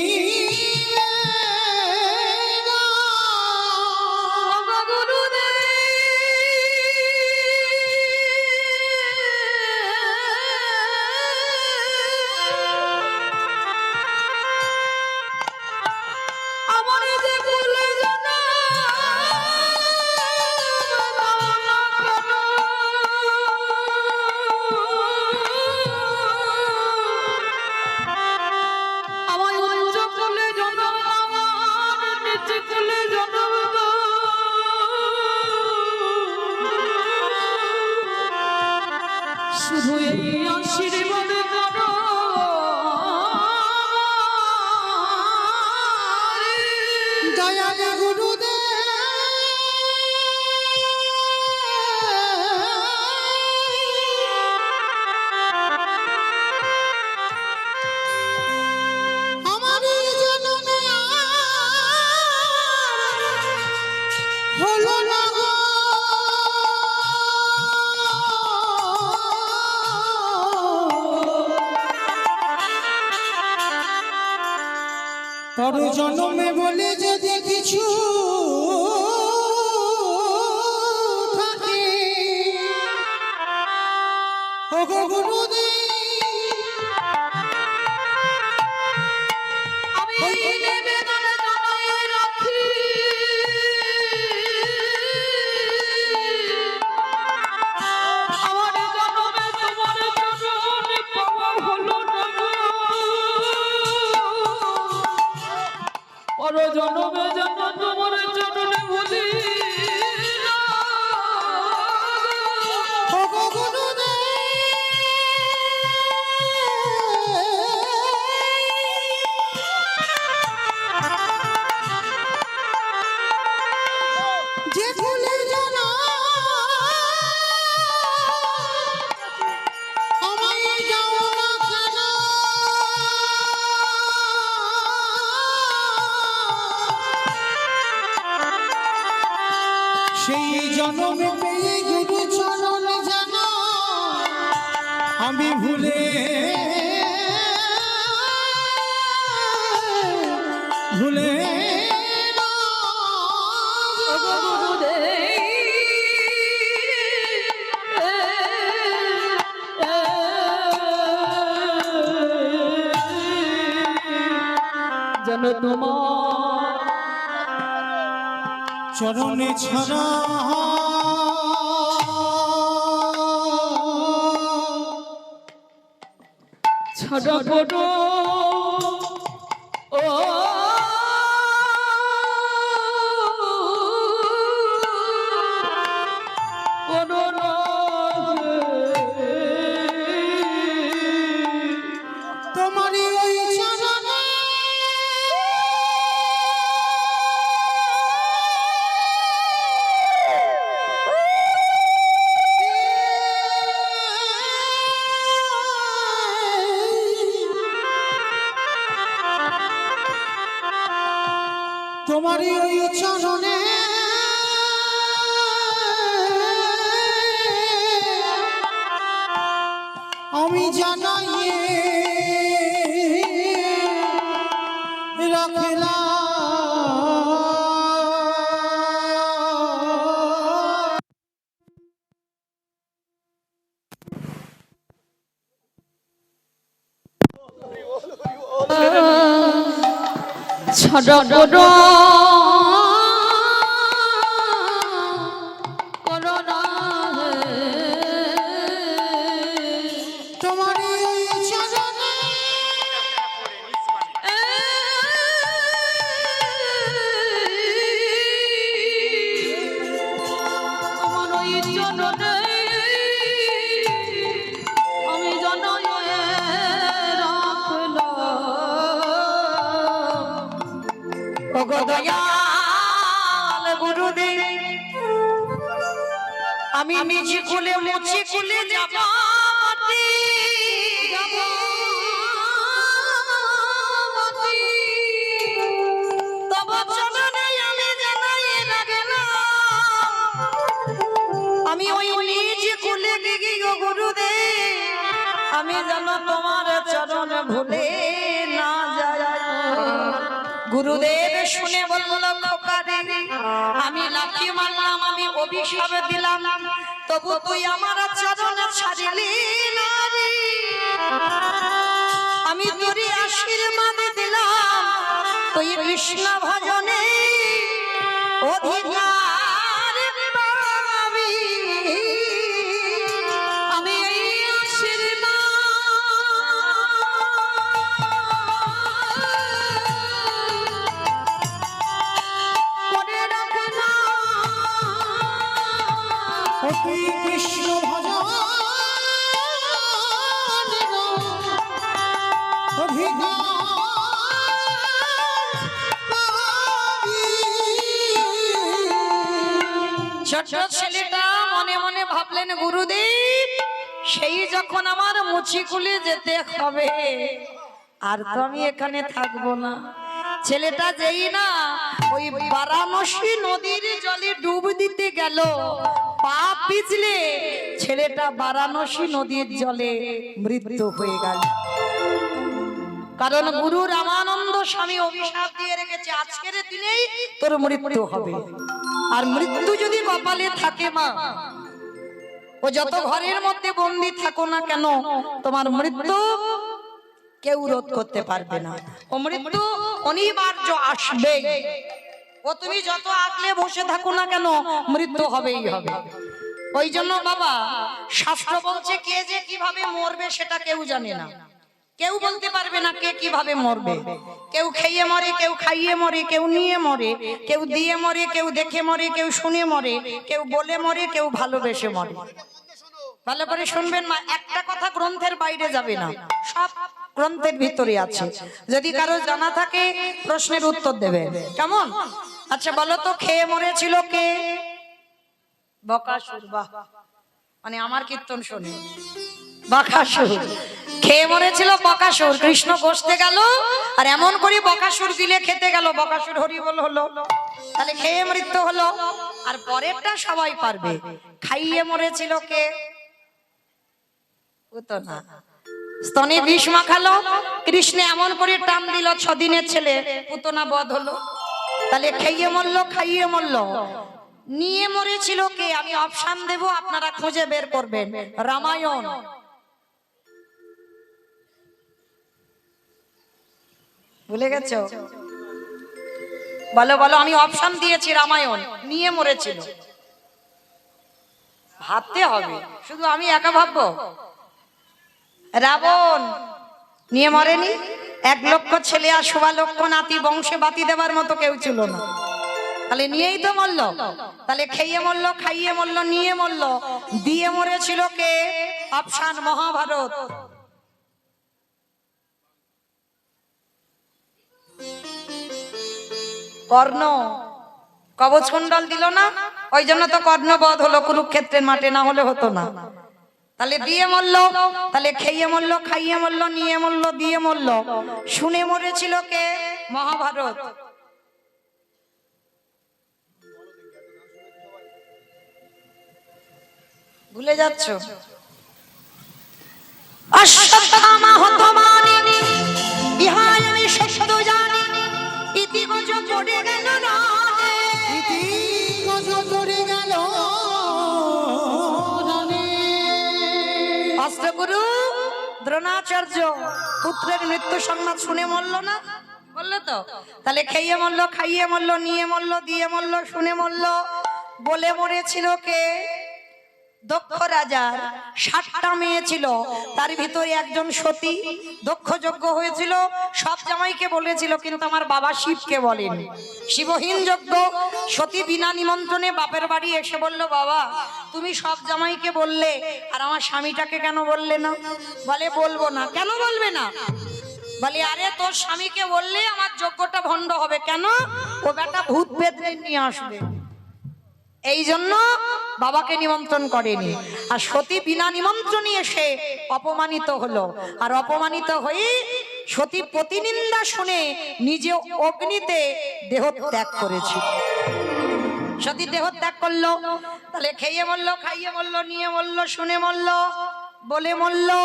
শুধু এই আশীর্বাদ করো দয়াল গুরুদেব আমার জনমে হলো না গো পর জন্মে বলে যদি কিছু থাকে ও গো গুরুদেব আমি নিবেদন জানাই রাখি আমার জন্মে তোমার চরণে পাওয়া হলো না পর জন্মে যেন তোমার চরণে বলি ও গো গুরুদেব যে ফুলে জানা আমায় যাও না কেন সেই জন্মে পেয়ে গুরু চরণ যেন আমি ভুলে ভুলে না যেন তোমার চরণে ছাড়া ছাড়া করো ও করো না তোমারই ওই চরণে তোমারই ওই চরণে আমি জানাইয়ে রাখলাম ছাড়া করো করো না তোমারই ওই চরণে আমার ওই চরণে আমি জানাই রাখলাম ও গো দয়াল গুরুদেব আমি নিজে কুলে মুছে কুলে যাব তব চরণে আমি জানাই রাখলাম আমি ওই নিজে কুলে গিয়ে গো গুরুদেব শুনে বলল খোকারে আমি লাঠি মারলাম, আমি অভিশাপ দিলাম, তবু তুই আমার চরণ ছাড়িলি না রে। আমি তোরে আশীর্বাদ দিলাম, তুই কৃষ্ণ ভজনে অধিকার পাবি। আমি এই আশীর্বাদ করে রাখলাম। অতি কৃষ্ণ ভজন অধিকার পাবি। ছোট ছেলেটা মনে মনে ভাবলেন গুরুদেব সেই যখন আমার মুচিকুলে যেতে হবে, আর তো আমি এখানে থাকবো না। ছেলেটা যেই না ওই বারাণসী নদীর জলে ডুব দিতে গেল, পা পিছলে ছেলেটা বারাণসী নদীর জলে মৃত্যু হয়ে গেল। কারণ গুরু রামানন্দ স্বামী অভিশাপ দিয়ে রেখেছে আজকের দিনেই তোর মৃত্যু হবে। আর মৃত্যু যদি কপালে থাকে মা, ও যত ঘরের মধ্যে বন্দি থাকো না কেন, তোমার মৃত্যু কেউ রোধ করতে পারবে না। ও মৃত্যু অনিবার্য আসবে। ও তুমি যত আগলে বসে থাকো না কেন, মৃত্যু হবেই হবে। ওই জন্য বাবা শাস্ত্র বলছে কে যে কিভাবে মরবে সেটা কেউ জানে না, কেউ বলতে পারবে না কে কিভাবে মরবে। কেউ খেয়ে মরে, কেউ খাইয়ে মরে, কেউ নিয়ে মরে, কেউ দিয়ে মরে, কেউ দেখে মরে, কেউ শুনে মরে, কেউ বলে মরে, কেউ ভালোবেসে মরে। ভালো করে শুনবেন মা, একটা কথা গ্রন্থের বাইরে যাবে না, সব গ্রন্থের ভিতরে আছে। যদি কারো জানা থাকে প্রশ্নের উত্তর দেবে, কেমন? আচ্ছা বলো তো, খেয়ে মরেছিল কে? বকাসুর। বাহ, মানে আমার কীর্তন শোনে বকাসুর খেয়ে মরেছিল। বকাসুর কৃষ্ণ কষতে গেল আর এমন করে বকাসুর দিলে খেতে গেল, বকাসুর হরিবল হলো, তাহলে খেয়ে মৃত্যু হলো। আর পরেরটা সবাই পারবে। খাইয়ে মরেছিল কে? পুতনা। স্তনে বিষ মাখালো, কৃষ্ণ এমন করে টান দিল, 6 দিনের ছেলে, পুতনা বধ হলো। তাহলে খেয়ে মরলো, খাইয়ে মরলো। নিয়ে মরেছিল কে? আমি অপশন দেব, আপনারা খুঁজে বের করবেন। রামায়ণ। ভুলে গেছো? বলো বলো, আমি অপশন দিয়েছি। রামায়ণ নিয়ে মরেছিল। ভাবতে হবে, শুধু আমি একা ভাববো? রাবণ নিয়ে মরেনি। 1 লক্ষ ছেলে আর 1.25 লক্ষ নাতি, বংশে বাতি দেওয়ার মতো কেউ ছিল না, তাহলে নিয়েই তো মরলো। তাহলে খেয়ে মরলো, খাইয়ে মরলো, নিয়ে মরলো। দিয়ে মরেছিল কে? অপশন মহাভারত। কর্ণ কবচ কুণ্ডল দিল না, ওই জন্য তো কর্ণ বধ হলো কুরুক্ষেত্রের মাঠে, না হলে হতো না। তাহলে দিয়ে মরলো, তাহলে খেয়ে মরলো, খাইয়ে মরলো, নিয়ে মরলো, দিয়ে মরলো। শুনে মরেছিল কে? মহাভারত। ভুলে যাচ্ছ? অশ্বত্থামা হতমানি ইহাই আমি সত্য জানি, ইতি গজ পড়ে গেল না, ইতি গজ পড়ে গেল রানে। অষ্টগুরু দ্রোণাচার্য পুত্রের মৃত্যু সংবাদ শুনে মরল না, বললো তো? তাহলে খেয়ে মরলো, খাইয়ে মরলো, নিয়ে মরলো, দিয়ে মরলো, শুনে মরলো। বলে মরেছিল কে? দক্ষ রাজার 60টা মেয়ে ছিল, তার ভিতরে একজন সতী। দক্ষ যজ্ঞ হয়েছিল, সব জামাইকে বলেছিল, কিন্তু আমার বাবা শিবকে বলেনি। শিবহীন যজ্ঞ। সতী বিনা নিমন্ত্রণে বাপের বাড়ি এসে বলল, বাবা তুমি সব জামাইকে বললে, আর আমার স্বামীটাকে কেন বললে না? বলে বলবো না। কেন বলবে না? বলে আরে তোর স্বামীকে বললে আমার যজ্ঞটা ভণ্ড হবে। কেন? ও বেটা ভূত বেদনে নিয়ে আসবে, এই জন্য বাবাকে নিমন্ত্রণ করেনি। আর সতী বিনা নিমন্ত্রণে এসে অপমানিত হলো, আর অপমানিত হয়ে সতী প্রতিনিন্দা শুনে নিজে অগ্নিতে দেহ ত্যাগ করেছে। সতী দেহ ত্যাগ করলো, তাহলে খেয়ে মরলো, খাইয়ে মরলো, নিয়ে মরলো, শুনে মরলো, বলে মরলো।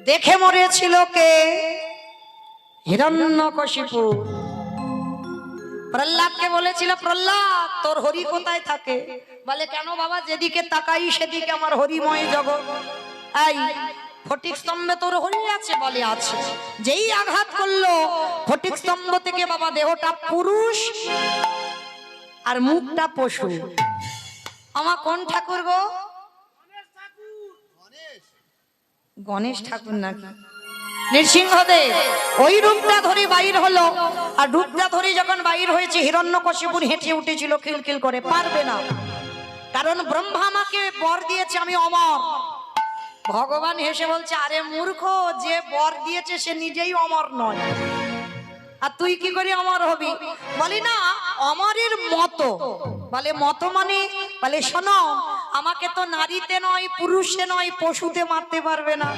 দেখে মরেছিল কে? হিরণ্যকশিপু। প্রহ্লাদকে বলেছিল, প্রহ্লাদ তোর হরি কোথায় থাকে? বলে কেন বাবা, যেদিকে তাকাই সেদিকে আমার হরিময় জগৎ। এই ফটিক স্তম্ভে তোর হরি আছে? বলে আছে। যেই আঘাত করলো ফটিক স্তম্ভ থেকে বাবা, দেহটা পুরুষ আর মুখটা পশু। আমার কোন ঠাকুর গো? গণেশ ঠাকুর নাকি নৃসিংহদেব? ওই রূপটা ধরে বাইর হলো। আর রূপটা ধরে যখন বাইর হয়েছে, হিরণ্যকশিপুর হেঁটে উঠেছিল খিলখিল করে। পারবে না, কারণ ব্রহ্মা আমাকে বর দিয়েছে আমি অমর। ভগবান হেসে বলছে, আরে মূর্খ, যে বর দিয়েছে সে নিজেই অমর নয়, আর তুই কি করে অমর হবি? বলি না অমরের মতো। বলে মতো মানে? বলে শোনো, আমাকে তো নারীতে নয়, পুরুষে নয়, পশুতে মারতে পারবে না।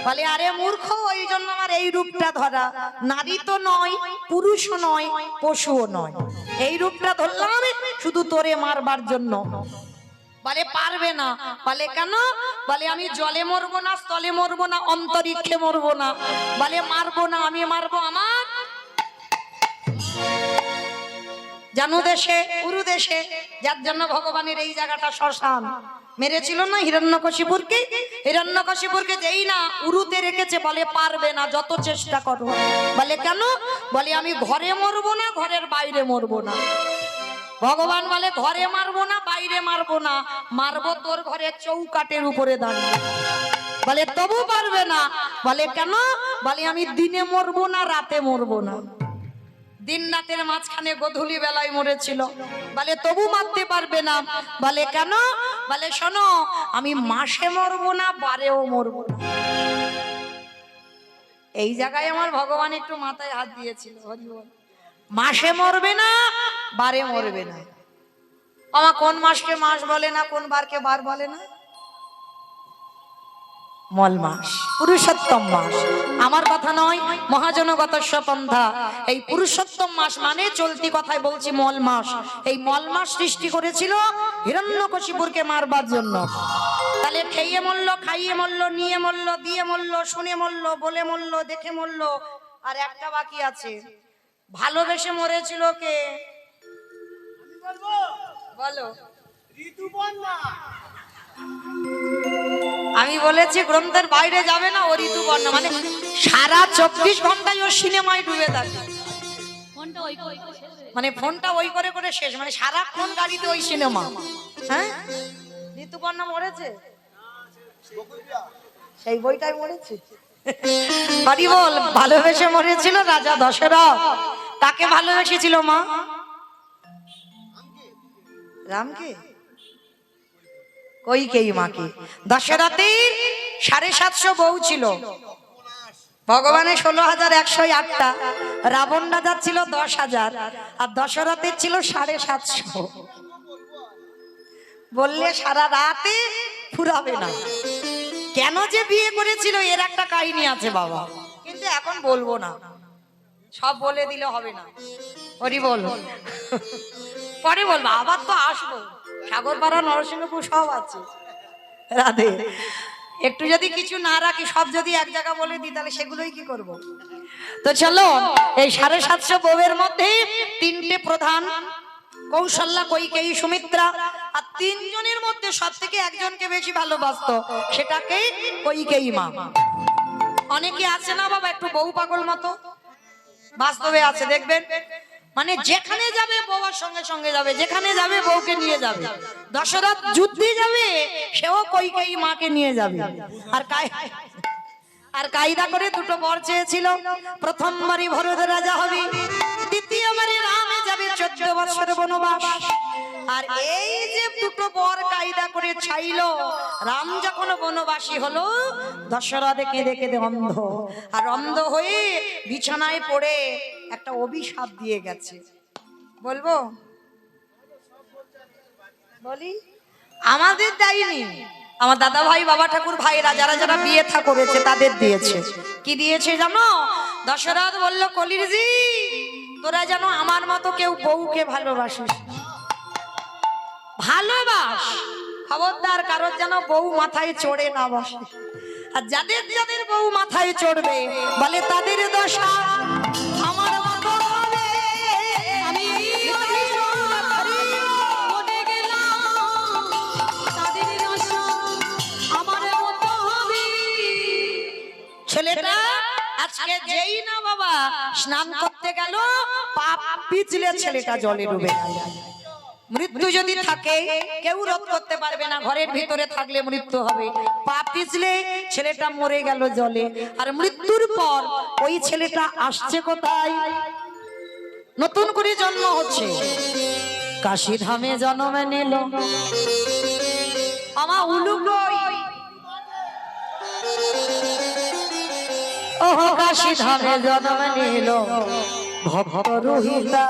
বলে আরে মূর্খ, ওই জন্য আমার এই রূপটা ধরা। নারী তো নয়, পুরুষও নয়, পশুও নয়, এই রূপটা ধরলাম আমি শুধু তোরে মারবার জন্য। বলে পারবে না। বলে কেন? বলে আমি জলে মরবো না, স্থলে মরবো না, অন্তরিক্ষে মরবো না। বলে মারবো না, আমি মারবো আমার জানু দেশে, উরু দেশে, যার জন্য ভগবানের এই জায়গাটা শ্মশান। মেরেছিল না হিরণ্যকশিপুরকে? হিরণ্যকশিপুরকে যেই না উরুতে রেখেছে, বলে পারবে না, যত চেষ্টা করো। বলে কেন? বলে আমি ঘরে মরবো না, ঘরের বাইরে মরবো না। ভগবান বলে ঘরে মারবো না, বাইরে মারবো না, মারবো তোর ঘরের চৌকাটের উপরে দাঁড়িয়ে। বলে তবু পারবে না। বলে কেন? বলে আমি দিনে মরবো না, রাতে মরবো না। দিন রাতের মাঝখানে গোধূলি বেলায় মরেছিল। বলে তবু মারতে পারবে না। বলে কেন? বলে শোনো, আমি মাসে মরবো না, বারেও মরবো না। এই জায়গায় আমার ভগবান একটু মাথায় হাত দিয়েছিল। হরি বল। মাসে মরবে না, বারে মরবে না। আমার কোন মাসকে মাস বলে না, কোন বারকে বার বলে না? মল মাস, পুরুষোত্তম মাস। আমার কথা নয়, মহাজনগত পন্থা। এই পুরুষোত্তম মাস মানে চলতি কথায় বলছি মল মাস। এই মল মাস সৃষ্টি করেছিল হিরণ্যকশিপুরকে মারবার জন্য। তাহলে খেয়ে মরল, খাইয়ে মরল, নিয়ে মরল, দিয়ে মরল, শুনে মরল, বলে মরল, দেখে মরল। আর একটা বাকি আছে, ভালোবেসে মরেছিল কে? বলো। আমি বলেছি গ্রন্থের বাইরে যাবে না, ও ঋতুপর্ণা। মানে সারা 24 ঘন্টায় ও সিনেমায় ডুবে থাকে। মানে ফোনটা ওই করে করে শেষ, মানে সারাক্ষণ গাড়িতে ওই সিনেমা। হ্যাঁ, ঋতুপর্ণা মরেছে, সেই বইটাই মরেছে। হরি বল। ভালোবেসে মরেছিল রাজা দশরথ। তাকে ভালোবেসেছিল মা? রামকে? কইকেই মাকে। দশরথের 750 বউ ছিল, ভগবানের 16,108টা, রাবণ রাজার ছিল 10,000, আর দশরথের ছিল 750। বললে সারা রাতে ফুরাবে না। কেন যে বিয়ে করেছিল এর একটা কাহিনী আছে বাবা, কিন্তু এখন বলবো না, সব বলে দিলে হবে না। হরি বল। পরে বলবো, আবার তো আসবো, সাগরপাড়া, নরসিংহপুর সব আছে। রাধে। একটু যদি কিছু না রাখি, সব যদি এক জায়গা বলে দিই, তাহলে সেগুলোই কি করব? তো চলো, এই 750 বউয়ের মধ্যে 3টে প্রধান, কৌশল্যা, কৈকেয়ী, সুমিত্রা। আর 3 জনের মধ্যে সব থেকে একজনকে বেশি ভালোবাসতো, সেটাকে কৈকেয়ী মা। অনেকে আছে না বাবা একটু বউ পাগল মতো, বাস্তবে আছে দেখবেন। মানে যেখানে যাবে বউর সঙ্গে সঙ্গে যাবে, যেখানে যাবে বউকে নিয়ে যাবে। দশরথ যুদ্ধে যাবে, সেও কৈকেয়ী মাকে নিয়ে যাবে। আর কায়দা করে 2টো বর চেয়েছিল। প্রথমবারই ভরত রাজা হবে, দ্বিতীয়বারে রামে যাবে 14 বছর বনবাস। আর এই যে 2টো বর কায়দা করে চাইলো, রাম যখন বনবাসী হলো, দশরথ কেঁদে কেঁদে অন্ধ, আর অন্ধ হয়ে বিছানায় পড়ে একটা অভিশাপ দিয়ে গেছে। বলবো? বলি, আমাদের দেয়নি, আমার দাদা ভাই, বাবা ঠাকুর ভাইরা যারা যারা বিয়ে থা করেছে তাদের দিয়েছে। কি দিয়েছে জানো? দশরথ বলল, কলির জি, তোরা যেন আমার মতো কেউ বউকে ভালোবাসিস, ভালোবাস, খবরদার কারোর যেন বউ মাথায় চড়ে না বসে। আর যাদের যাদের বউ মাথায় চড়বে, বলে তাদের দশা আমার মতো হবে। আমি আজকে যেই না বাবা স্নান করতে গেল পা পিছলে ছেলেটা জলে ডুবে গেল। মৃত্যু যদি থাকে কেউ রোধ করতে পারবে না, ঘরের ভিতরে থাকলে মৃত্যু হবে। পা পিছলে ছেলেটা মরে গেল জলে। আর মৃত্যুর পর ওই ছেলেটা আসছে কোথায়? নতুন করে জন্ম হচ্ছে, কাশী ধামে জন্ম নিল। আমার উলু কই? ও কাশী ধামে জন্ম নিল ভক্ত রোহিতা।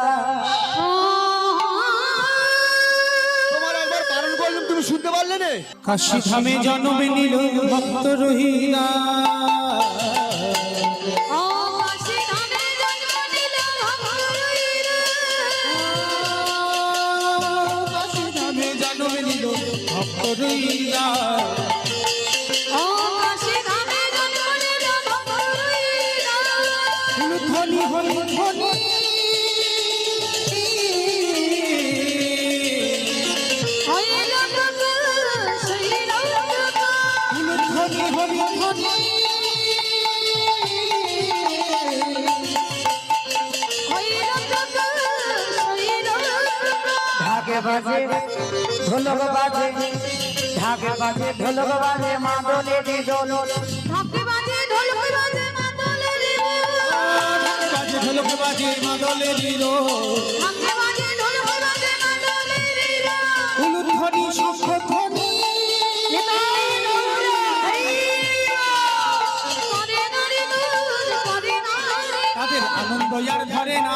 তোমার একবার বারণ করলাম, তুমি শুনতে পারলে না? কাশী ধামে জন্ম নিল ভক্ত রহিলা। কাশী ধামে জন্ম নিল ভক্ত রহিলা। ধ্বনি হলি ধ্বনি ধ্বনি হলি ধ্বনি ঢাকে বাজে ঢোলক বাজে, ঢাকে বাজে ঢোলক বাজে, মাদলে দিদল। বাজে ঢোলক বাজে মাদলে দিল। ধ্বনি শঙ্খ ধ্বনি তাদের আনন্দ আর ধরে না।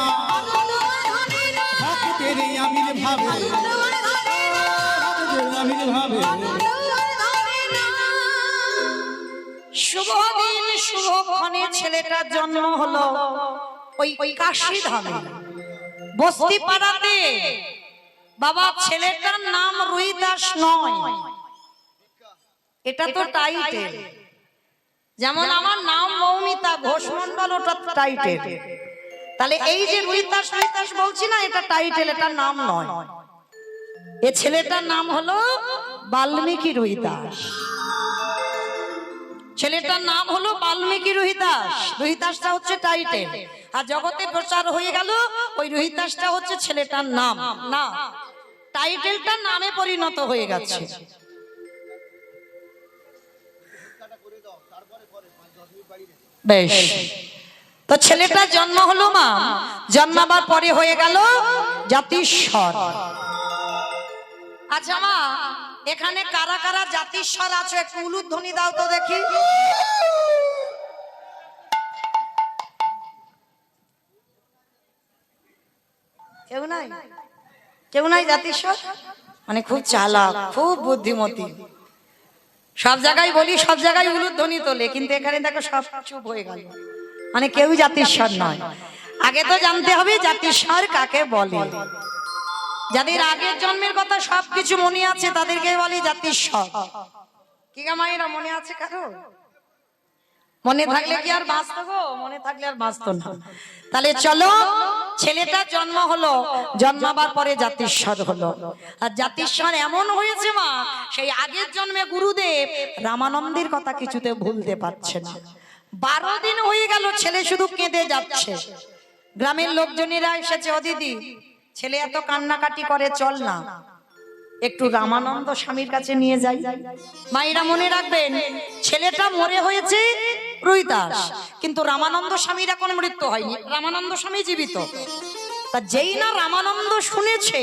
ভক্তের আমির ভাবে, ভক্তের আমির ভাবে। শুভ দিন শুভক্ষণে ছেলেটার জন্ম হলো ওই কাশী ধামে বস্তি পাড়াতে। বাবা ছেলেটার নাম রুইদাস নয়, এটা তো টাইটেল। যেমন আমার নাম মৌমিতা ঘোষ মন্ডল, ওটা টাইটেল। তাহলে এই যে রুইদাস রুইদাস বলছি না, এটা টাইটেল, এটা নাম নয়। এ ছেলেটার নাম হলো বাল্মীকি রুইদাস। ছেলেটার নাম হলো বাল্মীকি রোহিদাস। রোহিদাসটা হচ্ছে টাইটেল, আর জগতে প্রচার হয়ে গেল ওই রোহিদাসটা হচ্ছে ছেলেটার নাম। না, টাইটেলটা নামে পরিণত হয়ে গেছে। বেশ, তো ছেলেটার জন্ম হলো মা, জন্মাবার পরে হয়ে গেল জাতিস্বর। আচ্ছা মা, এখানে কারা কারা জাতিস্বর আছে একটু উলুধ্বনি দাও তো দেখি। কেউ নাই? কেউ নাই জাতিস্বর? মানে খুব চালাক, খুব বুদ্ধিমতী। সব জায়গায় বলি, সব জায়গায় উলুধ্বনি তোলে, কিন্তু এখানে দেখো সব চুপ হয়ে গেল। মানে কেউ জাতিস্বর নয়। আগে তো জানতে হবে জাতিস্বর কাকে বলে। যাদের আগের জন্মের কথা সবকিছু মনে আছে তাদেরকে বলি জাতিস্বর। কি গা মায়েরা, মনে আছে কারো? মনে থাকলে কি আর বাঁচতো গো? মনে থাকলে আর বাঁচতো না। তাহলে চলো, ছেলেটার জন্ম হলো, জন্মাবার পরে জাতিস্বর হলো। আর জাতিস্বর এমন হয়েছে মা, সেই আগের জন্মে গুরুদেব রামানন্দের কথা কিছুতে ভুলতে পারছে না। 12 দিন হয়ে গেল ছেলে শুধু কেঁদে যাচ্ছে। গ্রামের লোকজনেরা এসেছে, ও দিদি ছেলে এত কান্নাকাটি করে, চল না একটু রামানন্দ স্বামীর কাছে নিয়ে যাই। মায়েরা মনে রাখবেন, ছেলেটা মরে হয়েছে রুইদাস, কিন্তু রামানন্দ স্বামীর এখন মৃত্যু হয়নি, রামানন্দ স্বামী জীবিত। তা যেই না রামানন্দ শুনেছে,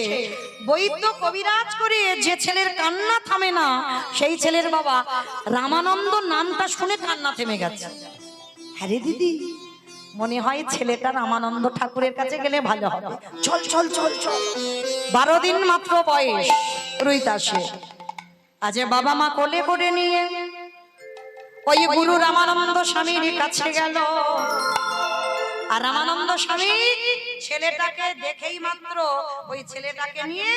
বৈদ্য কবিরাজ করে যে ছেলের কান্না থামে না, সেই ছেলের বাবা রামানন্দ নামটা শুনে কান্না থেমে গেছে। হ্যাঁ রে দিদি, মনে হয় ছেলেটা রামানন্দ ঠাকুরের কাছে গেলে ভালো হবে, চল চল চল চল। 12 দিন মাত্র বয়স রুইদাসের। আজ বাবা মা কোলে করে নিয়ে ওই গুরু রামানন্দ স্বামীর কাছে গেল। আর রামানন্দ স্বামী ছেলেটাকে দেখেই মাত্র ওই ছেলেটাকে নিয়ে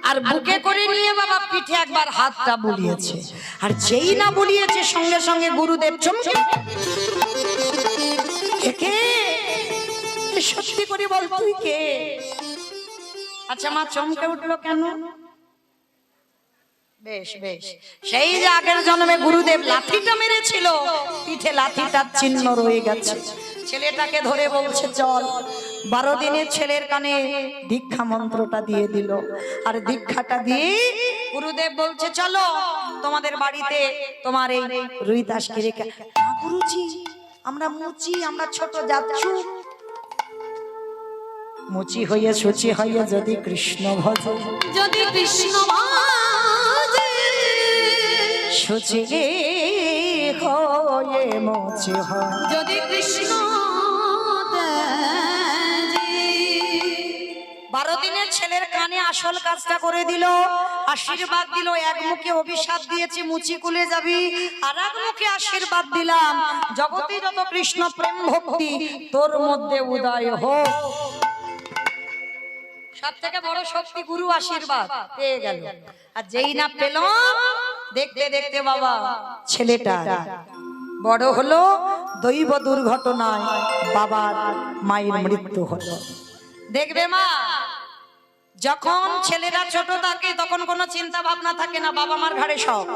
আর বুকে করে নিয়ে বাবা পিঠে একবার হাতটা বুলিয়েছে। আর যেই না বুলিয়েছে, সঙ্গে সঙ্গে গুরুদেব চমকে, কে? সত্যি করে বল, তুই কে? আচ্ছা মা চমকে উঠলো কেন? বেশ বেশ, সেই যে আগের জন্মে গুরুদেব লাঠিটা মেরেছিল, পিঠে লাঠিটার চিহ্ন রয়ে গেছে। ছেলেটাকে ধরে বলছে চল। 12 দিনের ছেলের কানে দীক্ষা মন্ত্রটা দিয়ে দিল, আর দীক্ষাটা দিয়ে গুরুদেব বলছে চলো তোমাদের বাড়িতে তোমার এই রুইদাসকে রেখে। না গুরুজি, আমরা মুচি, আমরা ছোট যাচ্ছু। মুচি হইয়া সুচি হইয়া যদি কৃষ্ণ ভজ, যদি কৃষ্ণ ভজে, সুচি হয়ে মুচি হয়, যদি কৃষ্ণ তেজে। 12 দিনের ছেলের কানে আসল কাজটা করে দিল, আশীর্বাদ দিল। এক মুখে অভিশাপ দিয়েছি মুচি কুলে যাবি, আর এক মুখে আশীর্বাদ দিলাম জগতে যত কৃষ্ণ প্রেম ভক্তি তোর মধ্যে উদয় হোক। সব থেকে বড় শক্তি গুরু আশীর্বাদ পেয়ে গেল। আর যেই না পেল, দেখতে দেখতে বাবা ছেলেটা বড় হলো, দৈব দুর্ঘটনায় বাবার মায়ের মৃত্যু হলো। দেখবে মা, যখন ছেলেরা ছোট থাকে তখন কোনো চিন্তা ভাবনা থাকে না, বাবা মার ঘাড়ে সব।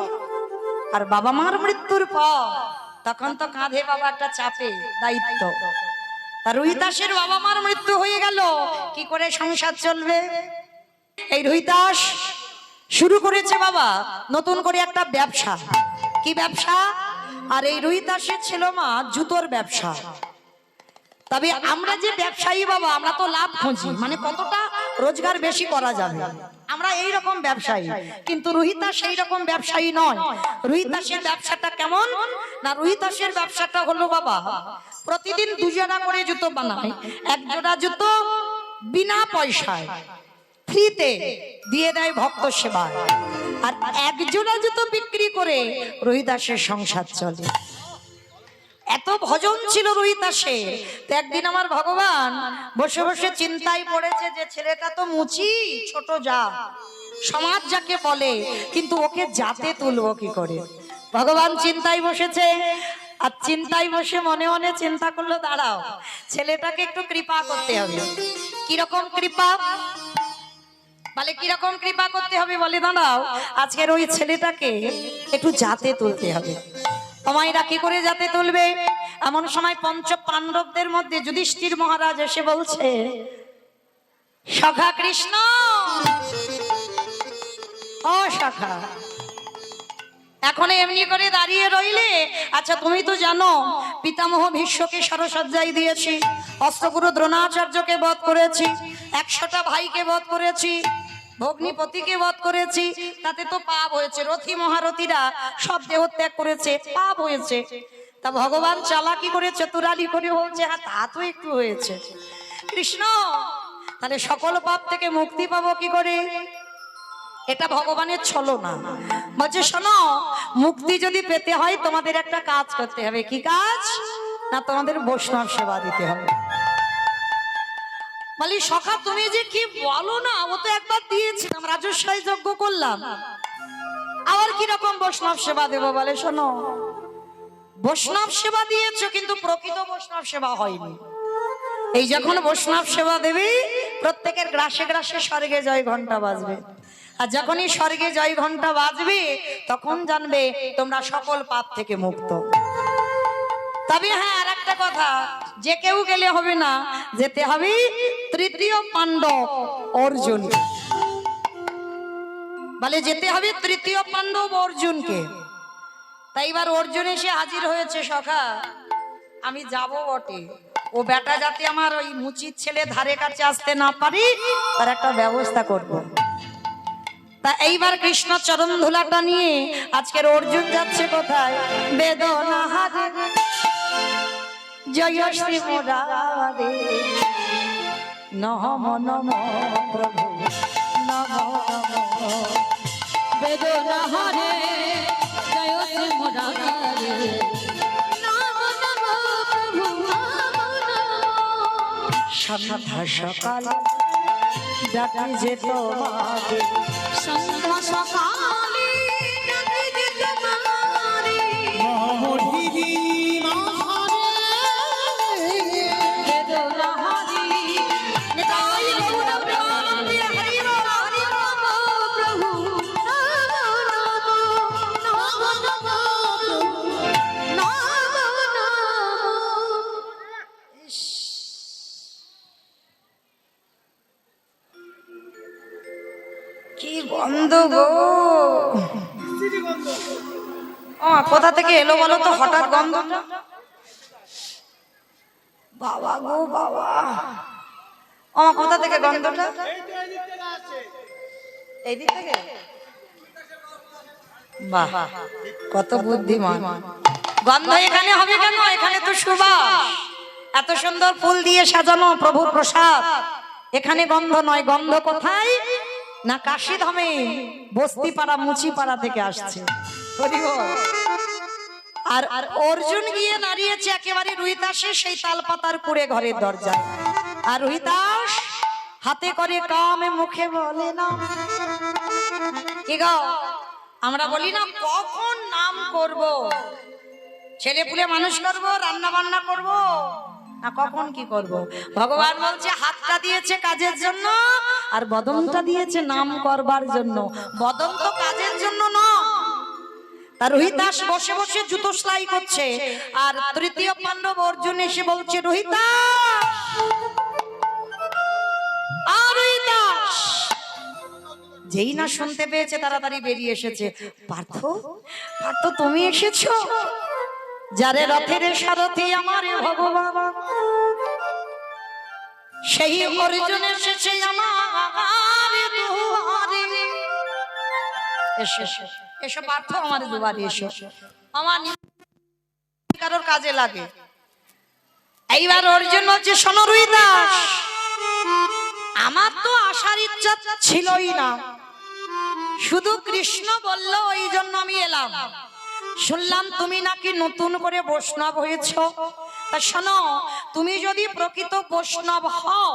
আর বাবা মার মৃত্যুর পর তখন তো কাঁধে বাবা একটা চাপে দায়িত্ব। আর রুহিদাসের বাবা মার মৃত্যু হয়ে গেল, কি করে সংসার চলবে? এই রুহিদাস শুরু করেছে বাবা নতুন করে একটা ব্যবসা। কি ব্যবসা? আর এই রুহিদাসের ছিল মা জুতোর ব্যবসা। তবে আমরা যে ব্যবসায়ী বাবা, আমরা তো লাভ খুঁজি, মানে কতটা রোজগার বেশি করা যাবে, আমরা এই রকম ব্যবসায়ী। কিন্তু রুহিদাস সেই রকম ব্যবসায়ী নয়। রুহিদাসের ব্যবসাটা কেমন না, রুহিদাসের ব্যবসাটা হলো বাবা প্রতিদিন 2 জোড়া করে জুতো বানায়। 1 জোড়া জুতো বিনা পয়সায় ফ্রিতে দিয়ে দেয় ভক্ত সেবায়, আর 1 জোড়া জুতো বিক্রি করে রুহিদাসের সংসার চলে। এত ভজন ছিল রুহিদাসের। তো একদিন আমার ভগবান বসে বসে চিন্তায় পড়েছে যে ছেলেটা তো মুচি, ছোট যা, সমাজ যাকে বলে, কিন্তু ওকে জাতে তুলবো কি করে। ভগবান চিন্তায় বসেছে, আর চিন্তায় বসে মনে মনে চিন্তা করলো দাঁড়াও, ছেলেটাকে একটু কৃপা করতে হবে। কিরকম কৃপা? বলে কিরকম কৃপা করতে হবে? বলে দাঁড়াও, আজকের ওই ছেলেটাকে একটু জাতে তুলতে হবে। মায়েরা কি করে যাতে তুলবে? এমন সময় 5 পাণ্ডবদের মধ্যে যুধিষ্ঠির মহারাজ এসে বলছে, সখা কৃষ্ণ, ও সখা, এখন এমনি করে দাঁড়িয়ে রইলে? আচ্ছা তুমি তো জানো পিতামহ ভীষ্মকে সরসজ্জায় দিয়েছি, অস্ত্রগুরু দ্রোণাচার্যকে বধ করেছি, 100টা ভাইকে বধ করেছি, ভগ্নিপতিকে বধ করেছি, তাতে তো পাপ হয়েছে। রথী মহারথীরা সব দেহত্যাগ করেছে, পাপ হয়েছে। তা ভগবান চালাকি করে চতুরালি করে বলছে, হ্যাঁ তা তো একটু হয়েছে কৃষ্ণ, তাহলে সকল পাপ থেকে মুক্তি পাবো কি করে? এটা ভগবানের ছলনা। বলছে শোনো, মুক্তি যদি পেতে হয় তোমাদের একটা কাজ করতে হবে। কি কাজ? না তোমাদের বৈষ্ণব সেবা দিতে হবে। বলি সখা তুমি যে কি বলো না, ও তো একবার দিয়েছিলাম, রাজস্বই যজ্ঞ করলাম, আবার কিরকম বৈষ্ণব সেবা দেবো? বলে শোনো, বৈষ্ণব সেবা দিয়েছো কিন্তু প্রকৃত বৈষ্ণব সেবা হয়নি। এই যখন বৈষ্ণব সেবা দেবে, প্রত্যেকের গ্রাসে গ্রাসে স্বর্গে জয় ঘন্টা বাজবে, আর যখনই স্বর্গে জয় ঘন্টা বাজবে তখন জানবে তোমরা সকল পাপ থেকে মুক্ত। তবে হ্যাঁ, আর একটা কথা, যে কেউ গেলে হবে না, যেতে হবে তৃতীয় পাণ্ডব অর্জুন। বলে যেতে হবে তৃতীয় পাণ্ডব অর্জুনকে। তাই এবার অর্জুন এসে হাজির হয়েছে, সখা আমি যাব বটে, ও বেটা যাতে আমার ওই মুচির ছেলে ধারে কাছে আসতে না পারি তার একটা ব্যবস্থা করব। তা এইবার কৃষ্ণ চরণ ধুলাটা নিয়ে আজকের অর্জুন যাচ্ছে কোথায়? বেদনা হারে জয় শ্রী মুরারে, নম নম প্রভু নম নম। বেদনা হারে জয় শ্রী মুরারে, নম নম প্রভু নম নম। সন্ধ্যা সকাল ডাকি যে তোমাকে, সন্ধ্যা সকালে ডাকি যে তোমারে, মহমহিনী বেদনা হারে নিতাই গৌর প্রেমানন্দে, হরি রাম প্রভু নম নম। কি গন্ধ গো! ও কোথা থেকে এলো বলো তো হঠাৎ গন্ধটা? বাবা গো বাবা! ও কোথা থেকে গন্ধটা? এই দিক থেকে? বাহ, কত বুদ্ধিমান! গন্ধ এখানে হবে কেন? এখানে তো সুবাস, এত সুন্দর ফুল দিয়ে সাজানো প্রভুর প্রসাদ। এখানে গন্ধ নয়, গন্ধ কোথায় না কাশীধামে বস্তিপাড়া মুচিপাড়া থেকে আসছে। হরি বল। আর অর্জুন গিয়ে দাঁড়িয়েছে একেবারে রুহিদাসের সেই তালপাতার কুড়ে ঘরের দরজায়। আর রুহিদাস হাতে করে কামে মুখে বলে না, কি গো আমরা বলি না কখন নাম করব, ছেলে পুলে মানুষ করব, রান্না বান্না করব, না কখন কি করব? ভগবান বলছে হাতটা দিয়েছে কাজের জন্য আর বদনটা দিয়েছে নাম করবার জন্য। বদন তো কাজের জন্য নয়। তার রোহিতাস বসে বসে জুতো সেলাই করছে আর তৃতীয় পাণ্ডব অর্জুন এসে বলছে রোহিতাস, রোহিতাস। যেই না শুনতে পেয়েছে তাড়াতাড়ি বেরিয়ে এসেছে। পার্থ, পার্থ তুমি এসেছো? যারে রথের সারথি আমার ভগবান, সেই অর্জুন এসেছে আমার দুয়ারে। এসো এসো পার্থ, আমার দুয়ারে এসো, আমার কারোর কাজে লাগে। এইবার অর্জুন বলছে শোনো রোহিতাস, আমার তো আসার ইচ্ছা ছিলই না, শুধু কৃষ্ণ বলল ওই জন্য আমি এলাম। শুনলাম তুমি নাকি নতুন করে বৈষ্ণব হয়েছ। তা শোনো, তুমি যদি প্রকৃত বৈষ্ণব হও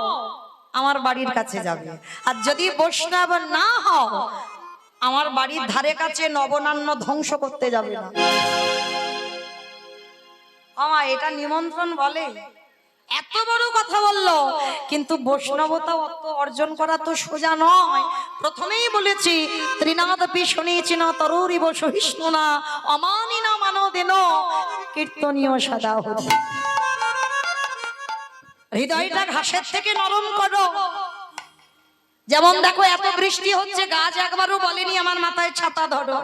আমার বাড়ির কাছে যাবে, আর যদি বৈষ্ণব না হও আমার বাড়ির ধারে কাছে নবনান্য ধ্বংস করতে যাবে না। এটা নিমন্ত্রণ বলে? এত বড় কথা বললো, কিন্তু বৈষ্ণবতা অত অর্জন করা তো সোজা নয়। প্রথমেই বলেছি ত্রিনাদপি শুনেছি না তরুরিব সহিষ্ণু না অমানি না মানদেন কীর্তনীয় সদা হতো। হৃদয়টা ঘাসের থেকে নরম করো। যেমন দেখো এত বৃষ্টি হচ্ছে, গাছ একবারও বলেনি আমার মাথায় ছাতা ধরো।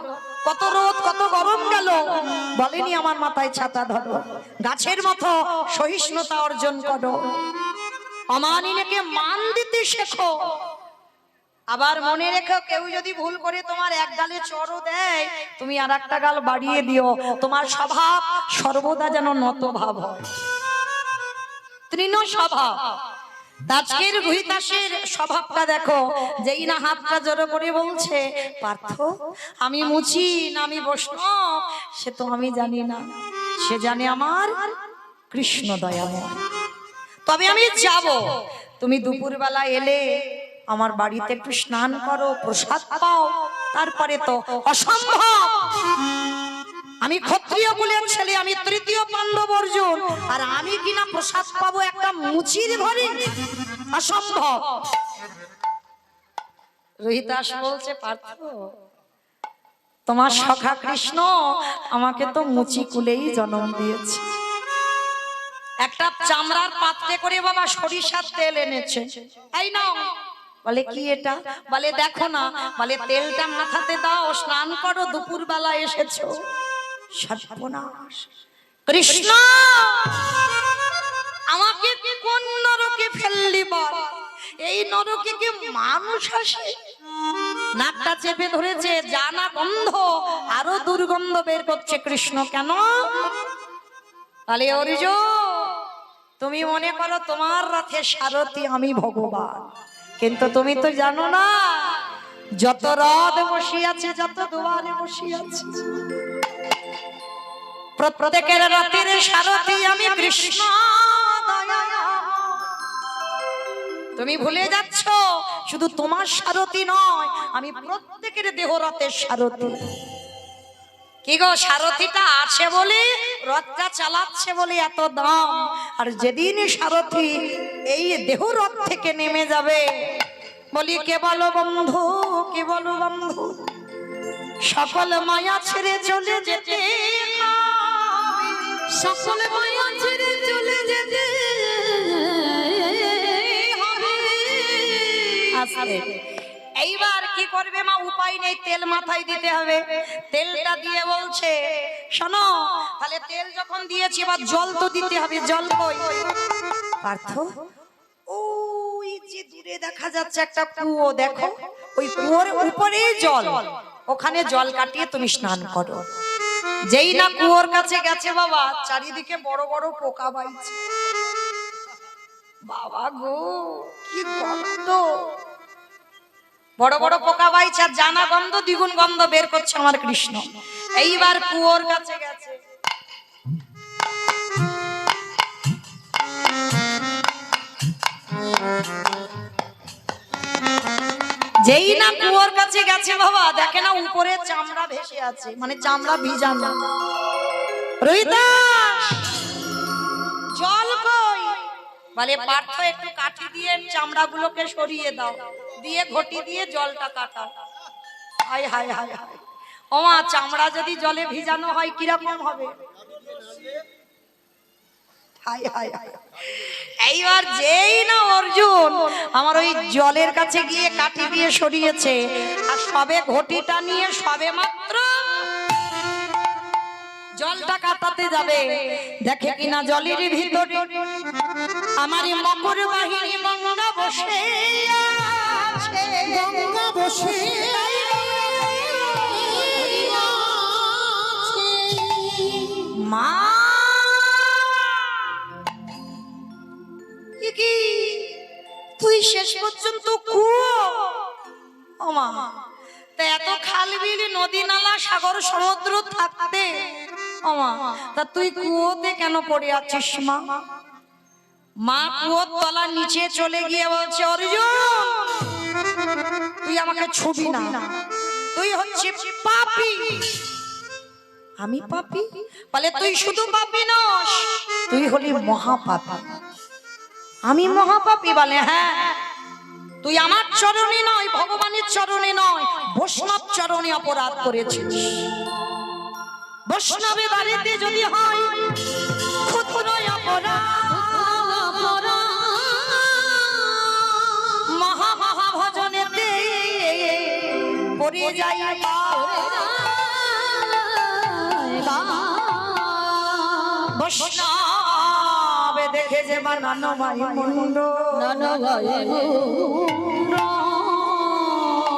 কত রোদ কত গরম গেল, বলেনি আমার মাথায় ছাতা ধরো। গাছের মতো সহিষ্ণুতা অর্জন করো, অমানিনীকে মান দিতে শেখো। আবার মনে রেখো, কেউ যদি ভুল করে তোমার এক গালে চড়ও দেয়, তুমি আর একটা গাল বাড়িয়ে দিও। তোমার স্বভাব সর্বদা যেন নত ভাব হয়, তৃণ স্বভাব। আজকের রোহিতাসের স্বভাবটা দেখো, যেই না হাতটা জড়ো করে বলছে পার্থ আমি মুচি না আমি বৈষ্ণব সে তো আমি জানি না, সে জানে আমার কৃষ্ণ দয়াময়। তবে আমি যাব, তুমি দুপুরবেলা এলে আমার বাড়িতে একটু স্নান করো, প্রসাদ পাও, তারপরে তো অসম্ভব। আমি ক্ষত্রিয় কুলের ছেলে, আমি তৃতীয় পাণ্ডব অর্জুন, আর আমি কিনা প্রসাদ পাবো একটা মুচির ঘরে? অসম্ভব। রোহিতাস বলছে পার্থ তোমার সখা কৃষ্ণ আমাকে তো মুচি কুলেই জন্ম দিয়েছে। একটা চামড়ার পাত্রে করে বাবা সরিষার তেল এনেছে, এই নাও। বলে কি এটা? বলে দেখো না। বলে তেলটা মাথাতে দাও, স্নান করো, দুপুর বেলা এসেছো। সর্বনাশ! কৃষ্ণ আমাকে কোন নরকে ফেললি বল? এই নরকে কি মানুষ আসে? নাকটা চেপে ধরেছে, জানা গন্ধ, আরো দুর্গন্ধ বের করছে। কৃষ্ণ কেন? তাহলে অর্জুন তুমি মনে করো তোমার রথে সারথি আমি ভগবান, কিন্তু তুমি তো জানো না যত রথ বসিয়াছে, যত দুয়ারে বসিয়াছে, প্রত্যেকের রথের সারথি আমি কৃষ্ণ। তুমি ভুলে যাচ্ছ শুধু তোমার সারথি নয়, আমি প্রত্যেকের দেহ রথের সারথি। কি গো, সারথিটা আছে বলে রথটা চালাচ্ছে বলে এত দাম, আর যেদিন সারথি এই দেহ রথ থেকে নেমে যাবে, বলি কে বলো বন্ধু, কে বলো বন্ধু, সকল মায়া ছেড়ে চলে যেতে, সকল মায়া ছেড়ে চলে যেতে হবে। আসলে এইবার কি করবে মা? উপায় নেই, তেল মাথায় দিতে হবে। তেলটা দিয়ে বলছে শোনো, তাহলে তেল যখন দিয়েছি এবার জল তো দিতে হবে। জল কই পার্থ? ওই যে দূরে দেখা যাচ্ছে একটা কুয়ো, দেখো ওই কুয়োর উপরে জল, ওখানে জল কাটিয়ে তুমি স্নান করো। যেই না কুয়োর কাছে গেছে বাবা, চারিদিকে বড় বড় পোকা বাইছে। বাবা গো, কি গন্ধ! বড় বড় পোকা বাইছে, আর জানা গন্ধ দ্বিগুণ গন্ধ বের করছে আমার কৃষ্ণ। এইবার কুয়োর কাছে গেছে, যেই না কুয়োর কাছে গেছে বাবা, দেখে না উপরে চামড়া ভেসে আছে, মানে চামড়া ভিজানো। রোহিতা, জল কই? বলে পার্থ একটু কাঠি দিয়ে চামড়াগুলোকে সরিয়ে দাও, দিয়ে ঘটি দিয়ে জলটা কাটাও। হায় হায় হায় হায়, ওমা চামড়া যদি জলে ভিজানো হয় কিরকম হবে? হায় হায় হায়। এইবার যেই না অর্জুন আমার ওই জলের কাছে গিয়ে কাঠি দিয়ে সরিয়েছে, আর সবে ঘটিটা নিয়ে সবে মাত্র জলটা কাটাতে যাবে, দেখে কিনা জলের ভিতরে আমারই মকর বাহিনী গঙ্গা বসে আছে। গঙ্গা বসে মা কি তুই শেষ পর্যন্ত কুয়ো? ও মা, তা এত খাল বিল নদী নালা সাগর সমুদ্র থাকতে ও মা, তা তুই কুয়োতে কেন পড়ে আছিস মা? মা কুয়োর তলার নিচে চলে গিয়ে বলছে অর্জুন তুই আমাকে ছুবি না, তুই হচ্ছে পাপী। আমি পাপী? বলে তুই শুধু পাপী নস, তুই হলি মহাপাপী। আমি মহাপাপী? বলে হ্যাঁ, তুই আমার চরণে নয়, ভগবানের চরণে নয়, বৈষ্ণব চরণে অপরাধ করেছিস। বৈষ্ণবে বাড়িতে যদি হয় ক্ষুদ্র অপরাধ, মহা মহা ভজনেতে পড়ে যায়। বৈষ্ণবে দেখে যে বানানো ভাই মুন্ড,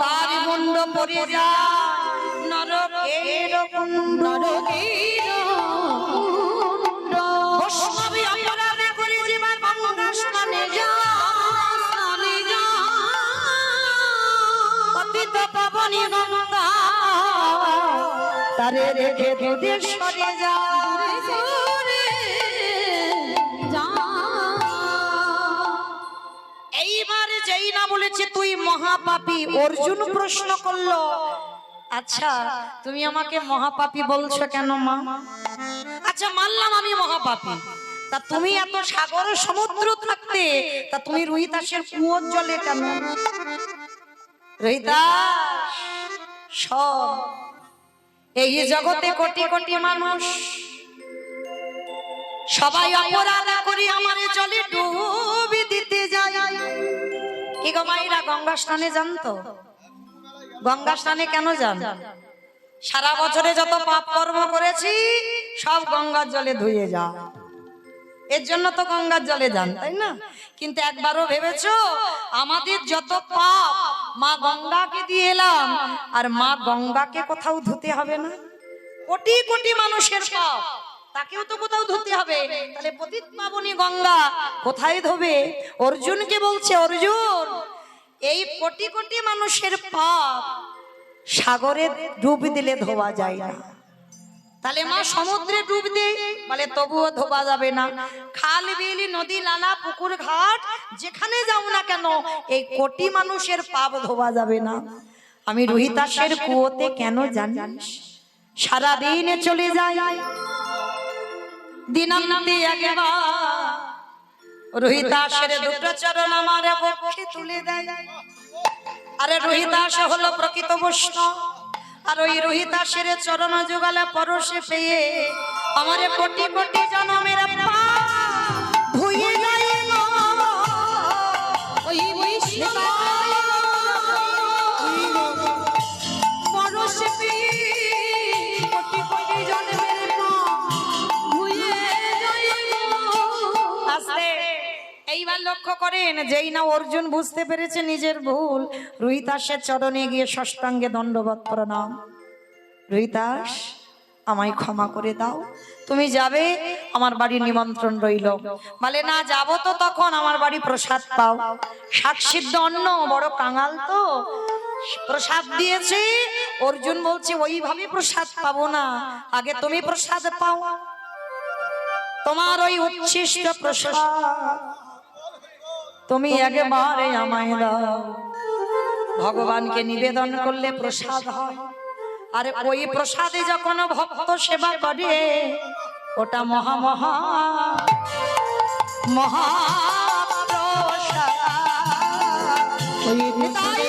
তার মুন্ড পড়ে যায় নরকের কুণ্ড। বৈষ্ণবী অপরাধ করে যে গঙ্গা স্নানে যায়, পতিত পাবনী গঙ্গা তারে রেখে দূরে সরে যায়। এইবার যেই না বলেছে তুই মহাপাপী, অর্জুন প্রশ্ন করলো আচ্ছা তুমি আমাকে মহাপাপী বলছো কেন মা? আচ্ছা মানলাম আমি মহাপাপী, তা তুমি এত সাগর সমুদ্র থাকতে তা তুমি রোহিতাসের কুয়োর জলে কেন? রোহিতাস সব এই জগতে কোটি কোটি মানুষ সবাই অপরাধ করি আমার জলে ডুবি দিতে যায়। কি গো মাইরা গঙ্গা স্নানে যান তো? গঙ্গা স্নানে কেন যান? সারা বছরে যত পাপ কর্ম করেছি সব গঙ্গার জলে ধুয়ে যায়, এর জন্য তো গঙ্গার জলে যান, তাই না? কিন্তু একবারও ভেবেছো আমাদের যত পাপ মা গঙ্গাকে দিয়ে এলাম, আর মা গঙ্গাকে কোথাও ধুতে হবে না? কোটি কোটি মানুষের পাপ, তাকেও তো কোথাও ধুতে হবে, তাহলে পতিত পাবনী গঙ্গা কোথায় ধোবে? অর্জুনকে বলছে অর্জুন এই কোটি কোটি মানুষের পাপ সাগরে ডুব দিলে ধোয়া যায় না, তাহলে মা সমুদ্রে ডুব দে, বলে তবুও ধোয়া যাবে না। খাল বিল নদী নালা পুকুর ঘাট যেখানে যাও না কেন এই কোটি মানুষের পাপ ধোয়া যাবে না। আমি রোহিতাসের কুয়োতে কেন জানিস? সারাদিন চলে যায় দিনান্তে একবার রোহিতাসের দুটো চরণ আমার বক্ষে তুলে দেয়। আরে রোহিতাস হলো প্রকৃত বৈষ্ণব, আর ওই রোহিতাসের চরণ যুগলে পরশে পেয়ে আমার কোটি কোটি জনমের পাপ ধুয়ে যায়। ওই বৈষ্ণব লক্ষ্য করেন, যেই না অর্জুন বুঝতে পেরেছে নিজের ভুল, রুহিতাসের চরণে গিয়ে ষষ্ঠাঙ্গে দণ্ডবত প্রণাম। রুহিতাস, আমায় ক্ষমা করে দাও, তুমি যাবে, আমার বাড়ির নিমন্ত্রণ রইল। বলে না, যাবো তো তখন আমার বাড়ি প্রসাদ পাও, শাক সিদ্ধ অন্ন, বড় কাঙাল তো, প্রসাদ দিয়েছে। অর্জুন বলছে ওইভাবে প্রসাদ পাবো না, আগে তুমি প্রসাদ পাও, তোমার ওই উচ্ছিষ্ট প্রসাদ তুমি একবারে আমায় দাও। ভগবানকে নিবেদন করলে প্রসাদ হয়, আর ওই প্রসাদে যখন ভক্ত সেবা করে, ওটা মহা মহা মহা প্রসাদ। তাই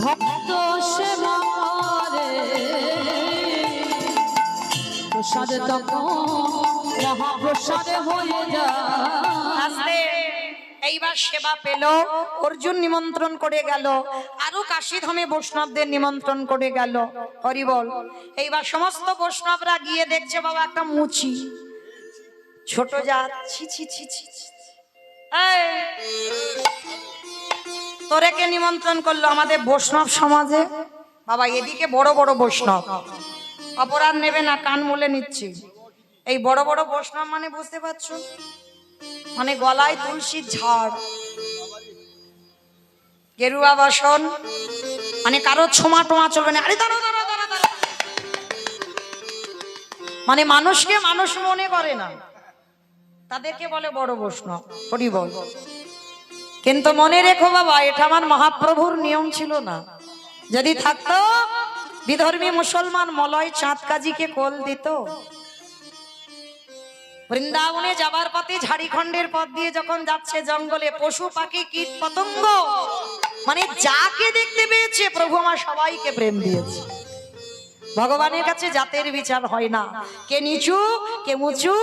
ভক্ত সেবা করে প্রসাদ তখন মহাপ্রসাদ হয়ে যায়। আস্তে এইবার সেবা পেল, অর্জুন নিমন্ত্রণ করে গেল, আরো কাশীধামে বৈষ্ণবদের নিমন্ত্রণ করে গেল। হরি বল। এইবার সমস্ত বৈষ্ণবরা গিয়ে দেখছে বাবা একটা মুচি, ছোট জাত, ছি ছি ছি ছি ছি। এই, তোরে কে নিমন্ত্রণ করলো? আমাদের বৈষ্ণব সমাজে বাবা, এদিকে বড় বড় বৈষ্ণব, অপরাধ নেবে না, কান মুলে নিচ্ছি। এই বড় বড় বৈষ্ণব মানে বুঝতে পারছো, মানে গলায় তুলসীর ঝাড়, গেরুয়া বাসন, মানে কারো ছোমা টোমা চলবে না। আরে দাঁড়াও দাঁড়াও দাঁড়াও দাঁড়াও। মানে মানুষকে মানুষ মনে করে না, তাদেরকে বলে বড় বৈষ্ণব। হরি বল। কিন্তু মনে রেখো বাবা, এটা আমার মহাপ্রভুর নিয়ম ছিল না। যদি থাকতো, বিধর্মী মুসলমান মলয় চাঁদ কাজীকে কোল দিত। বৃন্দাবনে যাবার পথে ঝাড়িখণ্ডের পথ দিয়ে যখন যাচ্ছে, জঙ্গলে পশু পাখি কীট পতঙ্গ, মানে যাকে দেখতে পেয়েছে, প্রভু আমার সবাইকে প্রেম দিয়েছে। ভগবানের কাছে জাতের বিচার হয় না, কে নিচু কে উঁচু,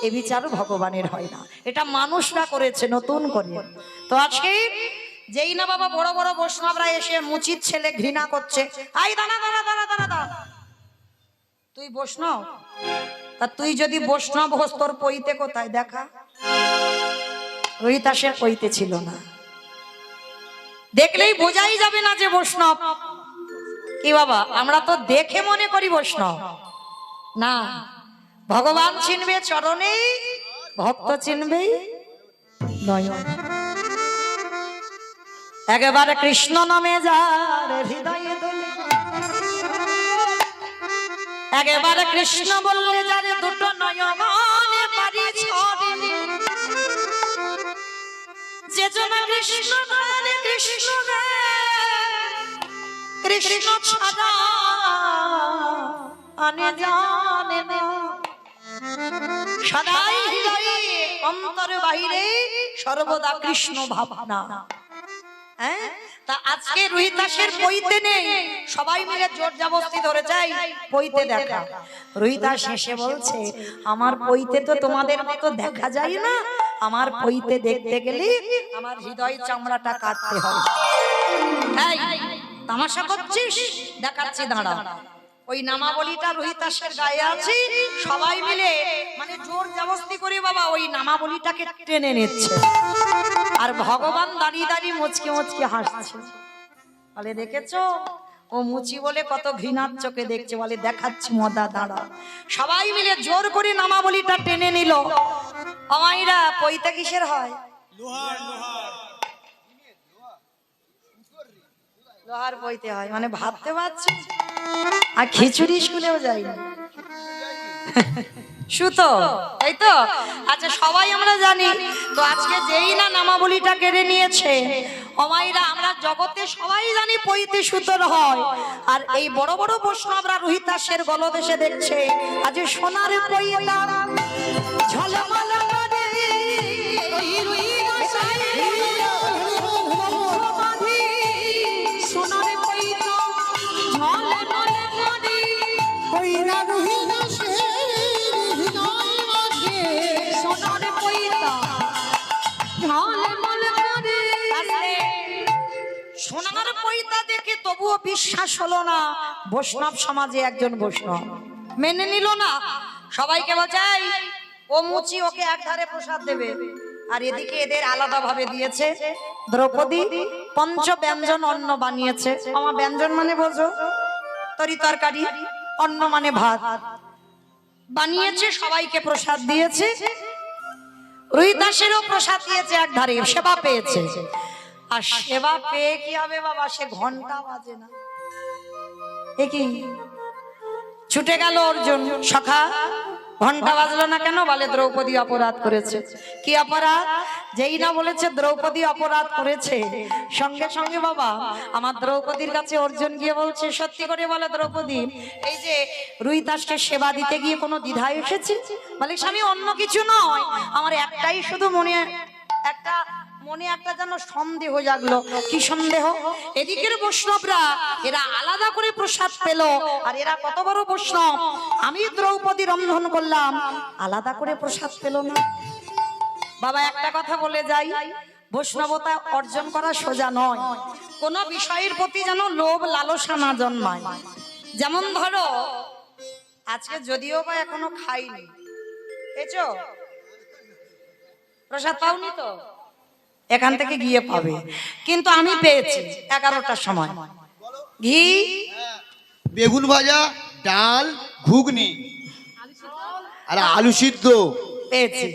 এ বিচার ভগবানের হয় না, এটা মানুষরা করেছে নতুন করে। তো আজকে যেই না বাবা বড় বড় বৈষ্ণবরা এসে মুচির ছেলে ঘৃণা করছে, আই দাঁড়া দাঁড়া দাঁড়া দাঁড়া দাঁড়া, তুই বৈষ্ণব? তা তুই যদি বৈষ্ণব হোস, তোর পইতে কোথায় দেখা? রুহিতাসের পইতে ছিল না, দেখলেই বোঝাই যাবে না যে বৈষ্ণব। কি বাবা, আমরা তো দেখে মনে করি বৈষ্ণব না। ভগবান চিনবে চরণে, ভক্ত চিনবে নয়ন। একবার কৃষ্ণ নামে যার হৃদয়ে দোলে, একবার কৃষ্ণ বললে যারে দুটো নয়নে বাড়ি ছড়ে, যে জন কৃষ্ণ গানে কৃষ্ণ গানে, কৃষ্ণ ছাড়া আনে জানে না, সদাই হৃদয়ে অন্তরে বাহিরে সর্বদা কৃষ্ণ ভাবনা। হ্যাঁ, তা আজকে রুহিতাসের পইতে নেই, সবাই মিলে জোর জবরদস্তি ধরে যাই পইতে দেখা। রুহিতাস হেসে বলছে, আমার পইতে তো তোমাদের মতো দেখা যায় না, আমার পইতে দেখতে গেলে আমার হৃদয় চামড়াটা কাটতে হবে। এই তামাশা করছিস? দেখাচ্ছি, দাঁড়া। ওই নামাবলীটা রুহিতাসের গায়ে আছে, সবাই মিলে মানে জোর জবরদস্তি করে বাবা ওই নামাবলীটাকে টেনে নিচ্ছে, আর ভগবান দাঁড়িয়ে দাঁড়িয়ে মুচকি মুচকি হাসছে। বলে দেখেছো, ও মুচি বলে কত ঘৃণার চোখে দেখছে। বলে দেখাচ্ছি মদা, দাঁড়া। সবাই মিলে জোর করে নামাবলীটা টেনে নিল। আমাইরা পইতে কিসের হয়? লোহার পইতে হয়, মানে ভাবতে পারছি। আর খিচুড়ি স্কুলেও যাই সুতো, তাই তো? আচ্ছা, সবাই আমরা জানি তো। আজকে যেই না নামাবলীটা কেড়ে নিয়েছে, অমাইরা আমরা জগতে সবাই জানি পইতে সুতোর হয়। আর এই বড় বড় বৈষ্ণবরা রুহিতাসের গলদেশে দেখছে, আজ সোনার পইতা ঝলমল করে, সোনার পইতা ঝলমল করে, কইরা রহিদাসের হৃদয় মাঝে সোনার পইতা ঝলমল করে। সোনার পইতা দেখে তবুও বিশ্বাস হলো না। বৈষ্ণব সমাজে একজন বৈষ্ণব মেনে নিল না। সবাইকে বলছে এই, ও মুচি ওকে এক ধারে প্রসাদ দেবে, আর এদিকে এদের আলাদা ভাবে দিয়েছে। দ্রৌপদী পঞ্চ ব্যঞ্জন অন্ন বানিয়েছে। আমার ব্যঞ্জন মানে বোঝো, তরি তরকারি, অন্ন মানে ভাত বানিয়েছে, সবাইকে প্রসাদ দিয়েছে। রোহিদাসেরও প্রসাদ দিয়েছে এক ধারে, সেবা পেয়েছে। আর সেবা পেয়ে কি হবে বাবা, সে ঘন্টা বাজে না, এ কি ছুটে গেল অর্জুন, সখা ঘন্টা বাজলো না কেন? বলে দ্রৌপদী অপরাধ করেছে। কি অপরাধ? যেই না বলেছে দ্রৌপদী অপরাধ করেছে, সঙ্গে সঙ্গে বাবা আমার দ্রৌপদীর কাছে অর্জুন গিয়ে বলছে, সত্যি করে বলে দ্রৌপদী, এই যে রুহিদাসকে সেবা দিতে গিয়ে কোনো দ্বিধা এসেছে? বলে স্বামী অন্য কিছু নয়, আমার একটাই শুধু মনে একটা যেন সন্দেহ জাগলো। কি সন্দেহ? এদিকের বৈষ্ণবরা এরা আলাদা করে প্রসাদ পেল, আর এরা কত বড় বৈষ্ণব, আমি দ্রৌপদী রন্ধন করলাম, আলাদা করে প্রসাদ পেল না। বাবা একটা কথা বলে যাই, বৈষ্ণবতা অর্জন করা সোজা নয়। কোন বিষয়ের প্রতি যেন লোভ লালসা না জন্মায়। যেমন ধরো আজকে যদিও বা এখনো খাইনি, পেয়েছো প্রসাদ? পাওনি তো, এখান থেকে গিয়ে পাবে, কিন্তু আমি পেয়েছি 11টার সময় ঘি, বেগুন ভাজা, ডাল, ঘুগনি আর আলু সিদ্ধ পেয়েছি।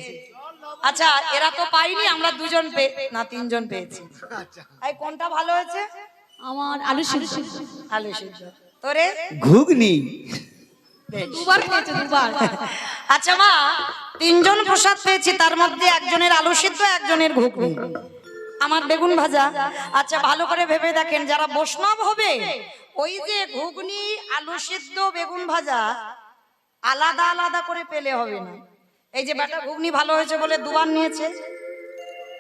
আচ্ছা এরা তো পাইনি, আমরা দুজন না তিনজন পেয়েছি। এই কোনটা ভালো হয়েছে? আমার আলু সিদ্ধ। আলু সিদ্ধ। তোরে? ঘুগনি। দুবার খেয়েছে, দুবার। আচ্ছা মা, তিনজন প্রসাদ পেয়েছি, তার মধ্যে একজনের আলু সিদ্ধ, একজনের ঘুগনি, আমার বেগুন ভাজা। আচ্ছা ভালো করে ভেবে দেখেন, যারা বৈষ্ণব হবে ওই যে ঘুগনি, আলু সিদ্ধ, বেগুন ভাজা আলাদা আলাদা করে পেলে হবে না। এই যে বেটা ঘুগনি ভালো হয়েছে বলে দুবার নিয়েছে,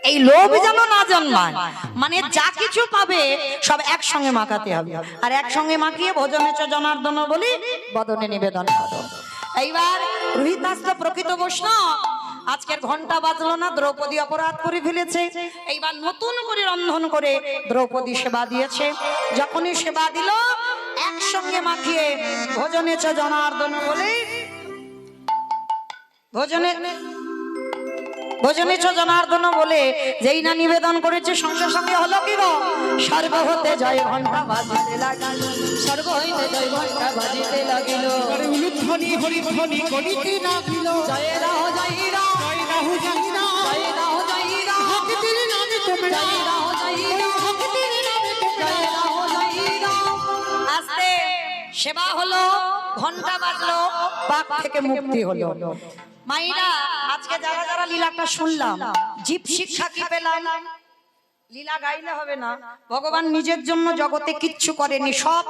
এই লোভ যেন না জন্মায়। মানে যা কিছু পাবে সব একসঙ্গে মাখাতে হবে, আর একসঙ্গে মাখিয়ে ভোজনে চ জনার্দন বলি বদনে নিবেদন করো। এইবার রোহিদাস তো প্রকৃত বৈষ্ণব, আজকের ঘন্টা বাজলো না, দ্রৌপদী অপরাধ করে ফেলেছে। এইবার নতুন করে রন্ধন করে দ্রৌপদী সেবা দিয়েছে। যখনই সেবা দিল একসঙ্গে মাখিয়ে ভোজনে চ জনার্দন বলি ভোজনে চ জনার্দন বলে যেই না নিবেদন করেছে, সঙ্গে সঙ্গে হলো কি গো, স্বর্গ হতে জয় ঘন্টা বাজিতে লাগিল, স্বর্গ হইতে জয় ঘন্টা বাজিতে লাগিল, উলুধ্বনি হরিধ্বনি করিতে লাগিল। জয় রাহ জয় রাহ, জয় রাহু জয় রাহ, জয় রাহ জয় রাহ, ভক্তির নামে তোমরা, জয় রাহ জয় রাহ, ভক্তির নামে তোমরা। জয় রাহ জয় রাহ। আস্তে সেবা হলো, ঘন্টা বাজলো, পাপ থেকে মুক্তি হলো। মাইরা আজকে যারা যারা লীলাটা শুনলাম, জীব শিক্ষা কি পেলাম? লীলা গাইলে হবে না, ভগবান নিজের জন্য জগতে কিচ্ছু করেনি, সব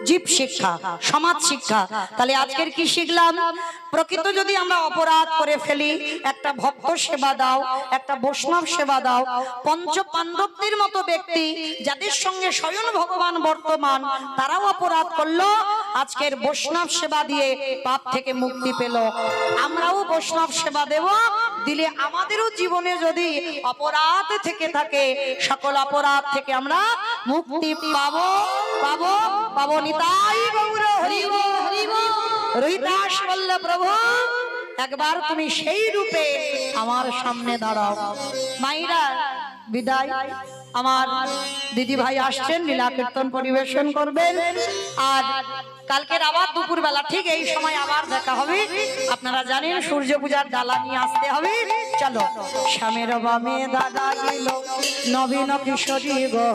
জীব শিক্ষা, সমাজ শিক্ষা। তাহলে আজকের কি শিখলাম? প্রকৃত যদি আমরা অপরাধ করে ফেলি, একটা ভক্ত সেবা দাও, একটা বৈষ্ণব সেবা দাও। পঞ্চ পাণ্ডবদের মতো ব্যক্তি যাদের সঙ্গে স্বয়ং ভগবান বর্তমান, তারাও অপরাধ করলো, আজকের বৈষ্ণব সেবা দিয়ে পাপ থেকে মুক্তি পেল। আমরাও বৈষ্ণব সেবা দেব, দিলে আমাদেরও জীবনে যদি অপরাধ থেকে থাকে, সকল অপরাধ থেকে আমরা মুক্তি পাবো পাবো পাবো। নিতাই গৌর হরি বল, হরি বল। রোহিদাস বলল, প্রভু একবার তুমি সেই রূপে আমার সামনে দাঁড়াও। মাইরা বিদায়, আমার দিদি ভাই আসছেন, লীলা কীর্তন পরিবেশন করবেন। আর কালকের আবার দুপুর বেলা ঠিক এই সময় আবার দেখা হবে। আপনারা জানেন সূর্য পূজার ডালা নিয়ে আসতে হবে। চলো, শ্যামের বামে দাদা গেল, নবীন কিশোরী গো।